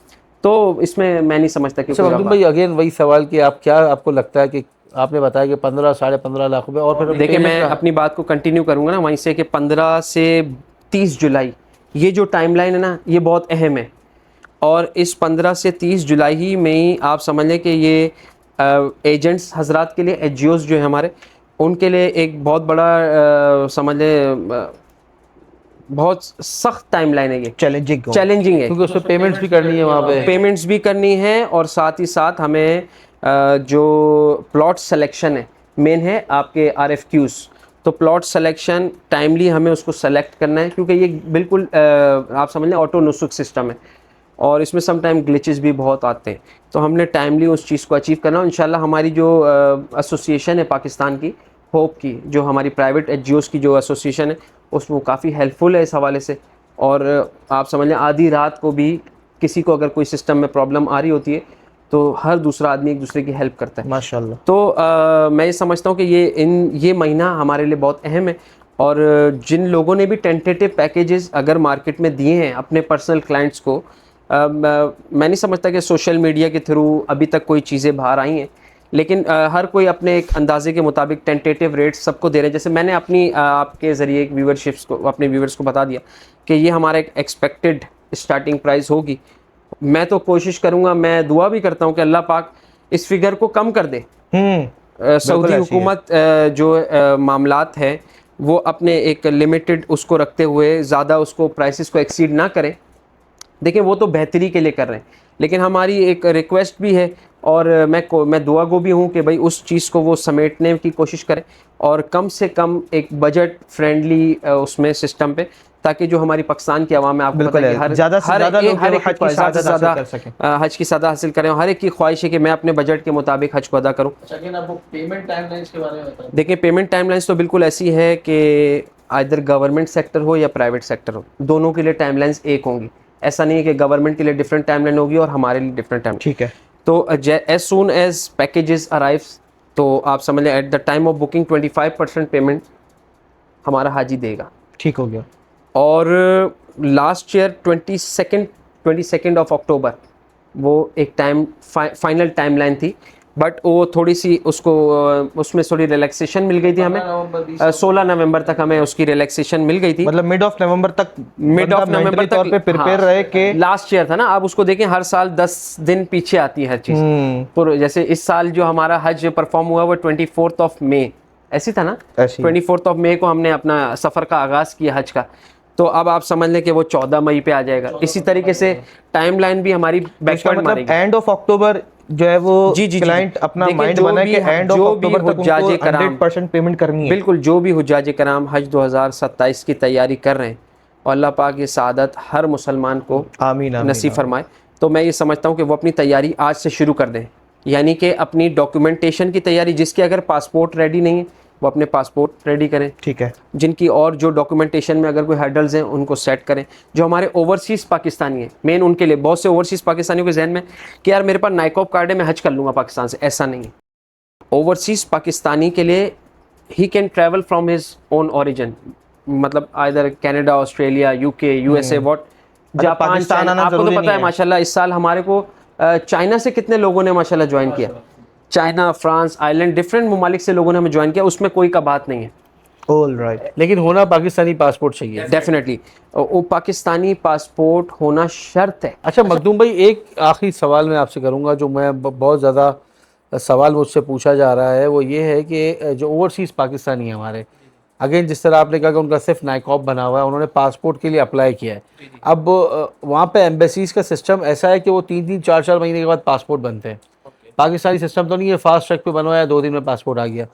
तो इसमें मैं नहीं समझता कि
अच्छा मखदूम भाई, अगेन वही सवाल कि आप क्या आपको लगता है कि आपने बताया कि 15 साढ़े 15 लाख रुपए, और फिर
देखिए मैं अपनी बात को कंटिन्यू करूंगा ना वहीं से, कि 15 से 30 जुलाई ये जो टाइमलाइन है ना, ये बहुत अहम है। और इस 15 से 30 जुलाई में ही आप समझ लें कि ये एजेंट्स हजरात के लिए, एचजीओज जो है हमारे, उनके लिए एक बहुत बड़ा समझ लें बहुत सख्त टाइमलाइन है, ये चैलेंजिंग है,
क्योंकि उसमें पेमेंट्स भी करनी है, वहाँ पे
पेमेंट्स भी करनी है, और साथ ही साथ हमें जो प्लॉट सिलेक्शन है, मेन है आपके RFQs। तो प्लॉट सिलेक्शन टाइमली हमें उसको सेलेक्ट करना है, क्योंकि ये बिल्कुल आप समझ लें ऑटो नुसुक सिस्टम है, और इसमें सम टाइम ग्लिचेस भी बहुत आते हैं। तो हमने टाइमली उस चीज़ को अचीव करना है। इंशाल्लाह हमारी जो एसोसिएशन है पाकिस्तान की, होप की, जो हमारी प्राइवेट एचजीओज़ की जो एसोसिएशन है, उसमें काफ़ी हेल्पफुल है इस हवाले से। और आप समझ लें आधी रात को भी किसी को अगर कोई सिस्टम में प्रॉब्लम आ रही होती है, तो हर दूसरा आदमी एक दूसरे की हेल्प करता है,
माशाल्लाह।
तो मैं ये समझता हूँ कि ये महीना हमारे लिए बहुत अहम है। और जिन लोगों ने भी टेंटेटिव पैकेजेस अगर मार्केट में दिए हैं अपने पर्सनल क्लाइंट्स को, मैं नहीं समझता कि सोशल मीडिया के थ्रू अभी तक कोई चीज़ें बाहर आई हैं, लेकिन हर कोई अपने एक अंदाजे के मुताबिक टेंटेटिव रेट्स सबको दे रहे हैं। जैसे मैंने अपनी आपके ज़रिए एक व्यूअरशिप्स को, अपने व्यूअर्स को बता दिया कि ये हमारा एक एक्सपेक्टेड स्टार्टिंग प्राइस होगी। मैं तो कोशिश करूँगा, मैं दुआ भी करता हूँ कि अल्लाह पाक इस फिगर को कम कर दे। सऊदी हुकूमत जो मामलात है वो अपने एक लिमिटेड उसको रखते हुए ज़्यादा उसको प्राइसेस को एक्सीड ना करें। देखिए वो तो बेहतरी के लिए कर रहे हैं, लेकिन हमारी एक रिक्वेस्ट भी है, और मैं दुआ गो भी हूँ कि भाई उस चीज़ को वो समेटने की कोशिश करें, और कम से कम एक बजट फ्रेंडली उसमें सिस्टम पे, ताकि जो हमारी पाकिस्तान की आवाम है, आपको पता है कि हज की सादा हासिल करें। हर एक की ख्वाहिश है कि मैं अपने बजट के मुताबिक हज को अदा करूँ।
पेमेंट टाइमलाइंस के बारे में बताएं।
देखिए पेमेंट टाइमलाइंस तो बिल्कुल ऐसी है कि आइदर गवर्नमेंट सेक्टर हो या प्राइवेट सेक्टर हो, दोनों के लिए टाइमलाइंस एक होंगी। ऐसा नहीं है कि गवर्नमेंट के लिए डिफरेंट टाइमलाइन होगी और हमारे लिए डिफरेंट टाइम।
ठीक है।
तो as soon as packages arrives, तो आप समझ लें at the time of booking 25% payment हमारा हाजी देगा।
ठीक हो गया।
और लास्ट ईयर 22 ऑफ अक्टूबर वो एक फाइनल टाइमलाइन थी, बट वो थोड़ी सी उसको उसमें थोड़ी रिलैक्सेशन मिल गई थी हमें। 16 नवंबर तक हमें उसकी रिलैक्सेशन मिल गई थी।
मतलब मिड ऑफ नवंबर तक तौर पे प्रिपेयर रहे कि
लास्ट ईयर था ना। अब उसको देखें, हर साल 10 दिन पीछे आती है हर चीज़। तो जैसे इस साल जो हमारा हज परफॉर्म हुआ वो 24 ऑफ मई ऐसी था ना, 24 ऑफ मई को हमने अपना सफ़र का आगाज़ किया हज का। तो अब आप समझ लें कि वो 14 मई पे आ जाएगा। इसी तरीके से टाइमलाइन भी हमारी बैकवर्ड मारेगी।
एंड ऑफ अक्टूबर जो है वो क्लाइंट अपना माइंड बना के एंड ऑफ अक्टूबर तक उनको 100% पेमेंट करनी है।
बिल्कुल, जो भी हुज्जाज कराम हज 2027 की तैयारी कर रहे हैं, और अल्लाह पाक ये सादत हर मुसलमान को
आमीन
नसीब फरमाए। तो मैं ये समझता हूँ कि वो अपनी तैयारी आज से शुरू कर दें, यानी कि अपनी डॉक्यूमेंटेशन की तैयारी, जिसके अगर पासपोर्ट रेडी नहीं है वो अपने पासपोर्ट रेडी करें।
ठीक है।
जिनकी और जो डॉक्यूमेंटेशन में अगर कोई हर्डल्स हैं उनको सेट करें। जो हमारे ओवरसीज़ पाकिस्तानी हैं, मेन उनके लिए, बहुत से ओवरसीज़ पाकिस्तानियों के जहन में कि यार मेरे पास नाइकॉप कार्ड है, मैं हज कर लूँगा पाकिस्तान से। ऐसा नहीं है। ओवरसीज़ पाकिस्तानी के लिए he can travel from his own origin, मतलब either Canada, Australia, UK, USA, what, Japan, China. आपको तो पता है माशाल्लाह इस साल हमारे को चाइना से कितने लोगों ने माशाल्लाह ज्वाइन किया। चाइना, फ्रांस, आयरलैंड, डिफरेंट ममालिक से लोगों ने हमें ज्वाइन किया। उसमें कोई का बात नहीं है।
All right.
लेकिन होना पाकिस्तानी पासपोर्ट चाहिए।
डेफिनेटली वो पाकिस्तानी पासपोर्ट होना शर्त है।
अच्छा मखदूम भाई, एक आखिरी सवाल मैं आपसे करूंगा, जो मैं बहुत ज़्यादा सवाल मुझसे पूछा जा रहा है, वो ये है कि जो ओवरसीज़ पाकिस्तानी है हमारे, अगेन जिस तरह आपने कहा कि उनका सिर्फ नाइकॉब बना हुआ है, उन्होंने पासपोर्ट के लिए अप्लाई किया है। अब वहाँ पे एम्बेसीज़ का सिस्टम ऐसा है कि वो 3-3 4-4 महीने के बाद पासपोर्ट बनते हैं। पाकिस्तानी सिस्टम तो नहीं है, फास्ट ट्रैक पे बनवाया, 2 दिन में पासपोर्ट आ गया।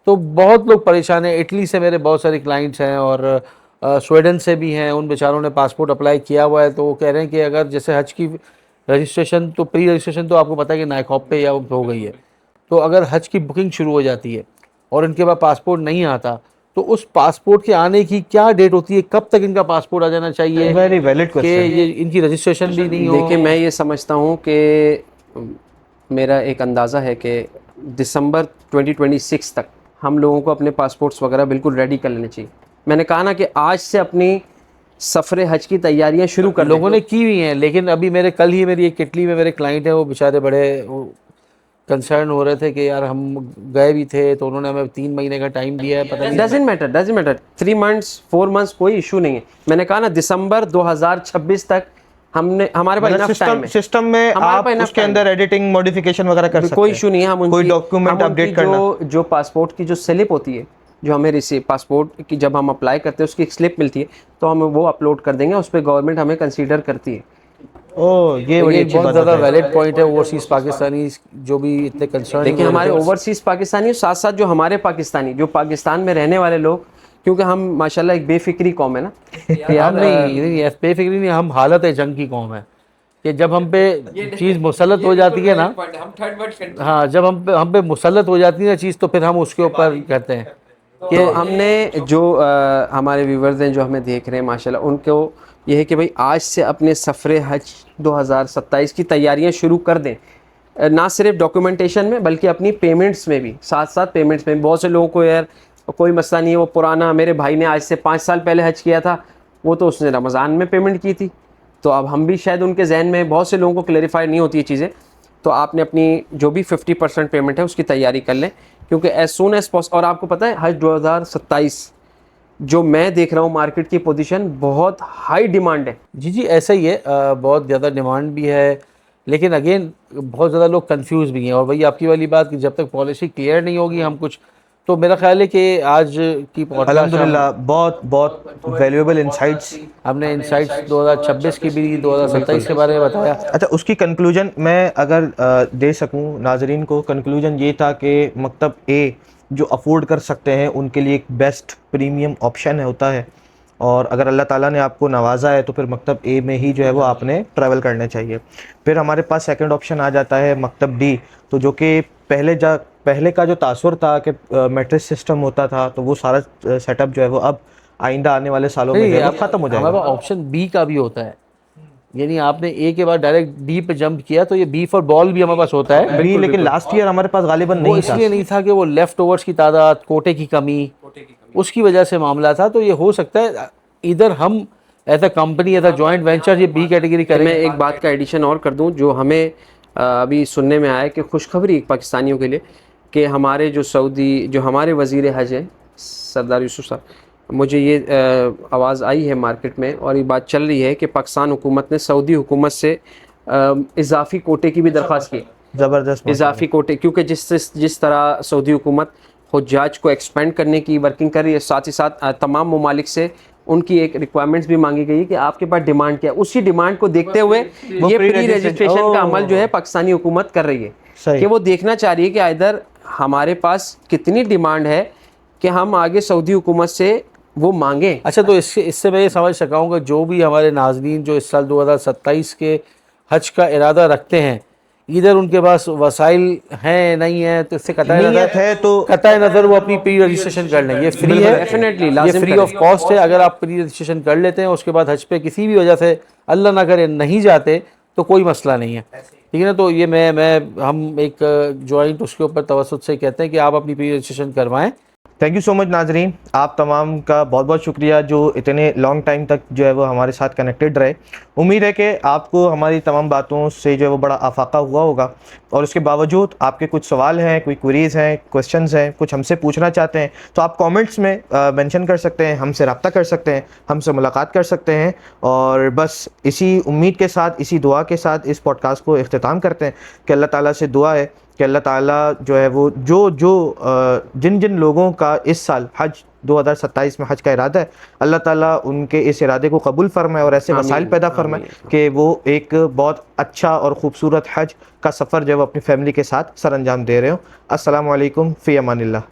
तो बहुत लोग परेशान हैं। इटली से मेरे बहुत सारे क्लाइंट्स हैं और स्वीडन से भी हैं, उन बेचारों ने पासपोर्ट अप्लाई किया हुआ है। तो वो कह रहे हैं कि अगर जैसे हज की रजिस्ट्रेशन, तो प्री रजिस्ट्रेशन तो आपको पता है कि नाइकॉब पे या हो गई है, तो अगर हज की बुकिंग शुरू हो जाती है और इनके पास पासपोर्ट नहीं आता, तो उस पासपोर्ट के आने की क्या डेट होती है, कब तक इनका पासपोर्ट आ जाना चाहिए
वेरी वैलिड
कि
क्वेश्चन।
ये इनकी रजिस्ट्रेशन भी नहीं हो?
देखिए मैं ये समझता हूँ कि मेरा एक अंदाज़ा है कि दिसंबर 2026 तक हम लोगों को अपने पासपोर्ट्स वगैरह बिल्कुल रेडी कर लेने चाहिए। मैंने कहा ना कि आज से अपनी सफ़र हज की तैयारियां शुरू कर
लोगों ने की हुई हैं, लेकिन अभी मेरे कल ही मेरी एक इटली में मेरे क्लाइंट हैं, वो बेचारे बड़े कंसर्न हो रहे थे कि यार हम गए भी थे तो उन्होंने हमें 3 महीने का टाइम दिया है, पता नहीं।
डजेंट मैटर 3 मंथ्स 4 मंथ्स कोई इशू नहीं है। मैंने कहा ना दिसंबर 2026 तक हमने हमारे पास इनफ टाइम है।
सिस्टम में
हमारे
आप
पास enough
उसके
time
अंदर एडिटिंग मॉडिफिकेशन वगैरह कर सकते
कोई
हैं।
इशू नहीं है। हम
कोई
उनकी
डॉक्यूमेंट
हम उनकी
अपडेट करना,
जो पासपोर्ट की जो स्लिप होती है, जो हमें रिसीव पासपोर्ट की जब हम अप्लाई करते हैं उसकी एक स्लिप मिलती है, तो हम वो अपलोड कर देंगे। उस पर गवर्नमेंट हमें कंसीडर करती है।
ओ ये
तो
बड़ी
ये
अच्छी
बहुत
बात
ज़्यादा
बताई।
वैलिड पॉइंट है। ओवरसीज़ पाकिस्तानी जो भी इतने कंसर्न,
देखिए हमारे ओवरसीज़ पाकिस्तानी साथ साथ जो हमारे पाकिस्तानी जो पाकिस्तान में रहने वाले लोग, क्योंकि हम माशाल्लाह एक बेफिक्री कौम है ना कि
हम नहीं बेफिक्री नहीं, हम हालत जंग की कौम है कि जब हम पे चीज़ मुसलत हो जाती है ना, हाँ, जब हम पे मुसलत हो जाती है ना चीज़, तो फिर हम उसके ऊपर कहते हैं कि
तो हमने जो हमारे व्यूवर्स हैं जो हमें देख रहे हैं माशाल्लाह, उनको ये है कि भाई आज से अपने सफ़र हज 2027 की तैयारियां शुरू कर दें। ना सिर्फ डॉक्यूमेंटेशन में बल्कि अपनी पेमेंट्स में भी, साथ साथ पेमेंट्स में। बहुत से लोगों को यार कोई मसला नहीं है, वो पुराना मेरे भाई ने आज से 5 साल पहले हज किया था, वो तो उसने रमज़ान में पेमेंट की थी, तो अब हम भी शायद उनके जहन में, बहुत से लोगों को क्लैरिफाई नहीं होती ये चीज़ें। तो आपने अपनी जो भी 50% पेमेंट है उसकी तैयारी कर लें, क्योंकि एज सून एज पॉसिबल। और आपको पता है हज 2027 जो मैं देख रहा हूँ मार्केट की पोजीशन बहुत हाई डिमांड है।
जी जी ऐसा ही है, बहुत ज़्यादा डिमांड भी है, लेकिन अगेन बहुत ज़्यादा लोग कंफ्यूज भी हैं। और वही आपकी वाली बात कि जब तक पॉलिसी क्लियर नहीं होगी हम कुछ, तो मेरा ख्याल है कि आज की पॉडकास्ट
अल्हम्दुलिल्लाह बहुत बहुत वैल्यूएबल इंसाइट्स।
हमने इनसाइट्स 2026 की भी 2027 के बारे में बताया।
अच्छा, उसकी कंक्लूजन मैं अगर दे सकूं नाजरीन को, कंक्लूजन ये था कि मकतब ए जो अफोर्ड कर सकते हैं उनके लिए एक बेस्ट प्रीमियम ऑप्शन होता है, और अगर अल्लाह ताला ने आपको नवाजा है तो फिर मकतब ए में ही जो है वो आपने ट्रैवल करने चाहिए। फिर हमारे पास सेकंड ऑप्शन आ जाता है मकतब डी, तो जो कि पहले का जो तासुर था कि मैट्रिक्स सिस्टम होता था, तो वो सारा सेटअप जो है वो अब आइंदा आने वाले सालों में जो है वो ख़त्म हो
हमारे
जाएगा।
पास ऑप्शन बी का भी होता है, यानी आपने ए के बाद डायरेक्ट डी पे जंप किया, तो ये बी फॉर बॉल भी हमारे पास होता है।
भी, लेकिन लास्ट ईयर हमारे पास गालिबन
वो
नहीं था।
इसलिए नहीं था कि वो लेफ्ट ओवर्स की तादाद, कोटे की कमी, उसकी वजह से मामला था। तो ये हो सकता है इधर हम as a company, as a joint venture ये बी कैटेगरी करें।
मैं एक बात का एडिशन और कर दूं, जो हमें अभी सुनने में आया है कि खुशखबरी पाकिस्तानियों के लिए, कि हमारे जो सऊदी जो हमारे वज़ीर हज हैं सरदार यूसुफ साहब, मुझे ये आवाज़ आई है मार्केट में और ये बात चल रही है कि पाकिस्तान हुकूमत ने सऊदी हुकूमत से इजाफ़ी कोटे की भी दरख्वास्त की।
ज़बरदस्त
इजाफ़ी कोटे, क्योंकि जिस तरह सऊदी हुकूमत हुज्जाज को एक्सपेंड करने की वर्किंग कर रही है, साथ ही साथ तमाम ममालिक से उनकी एक रिक्वायरमेंट्स भी मांगी गई है कि आपके पास डिमांड क्या है। उसी डिमांड को देखते हुए ये प्री रजिस्ट्रेशन का अमल जो है पाकिस्तानी हुकूमत कर रही है कि वो देखना चाह रही है कि इधर हमारे पास कितनी डिमांड है कि हम आगे सऊदी हुकूमत से वो मांगे।
अच्छा, तो इससे मैं ये समझ सका हूँ कि जो भी हमारे नाजरीन जो इस साल 2027 के हज का इरादा रखते हैं, इधर उनके पास वसाइल हैं नहीं है, तो इससे कतई नज़र वो अपनी प्री रजिस्ट्रेशन कर लें। ये फ्री है,
डेफिनेटली
ये फ्री ऑफ कॉस्ट है। अगर आप प्री रजिस्ट्रेशन कर लेते हैं, उसके बाद हज पे किसी भी वजह से अल्लाह ना करे नहीं जाते, तो कोई मसला नहीं है, ठीक है ना। तो ये हम एक जॉइंट उसके ऊपर तवज्जुह से कहते हैं कि आप अपनी प्री रजिस्ट्रेशन करवाएं।
थैंक यू सो मच नाजरीन, आप तमाम का बहुत बहुत शुक्रिया जो इतने लॉन्ग टाइम तक जो है वो हमारे साथ कनेक्टेड रहे। उम्मीद है कि आपको हमारी तमाम बातों से जो है वो बड़ा आफाका हुआ होगा, और उसके बावजूद आपके कुछ सवाल हैं, कोई क्वेरीज़ हैं, क्वेश्चंस हैं, कुछ हमसे पूछना चाहते हैं तो आप कमेंट्स में मेंशन कर सकते हैं, हमसे रब्ता कर सकते हैं, हमसे मुलाकात कर सकते हैं। और बस इसी उम्मीद के साथ, इसी दुआ के साथ इस पॉडकास्ट को इख्तिताम करते हैं कि अल्लाह ताला से दुआ है कि अल्लाह ताला जो है वो जिन जिन लोगों का इस साल हज 2027 में हज का इरादा है, अल्लाह ताला उनके इस इरादे को कबूल फरमाए और ऐसे वसाइल पैदा फरमाए कि वो एक बहुत अच्छा और ख़ूबसूरत हज का सफ़र जो है वो अपनी फैमिली के साथ सर अंजाम दे रहे हो। अस्सलामु अलैकुम फ़ी अमानिल्लाह।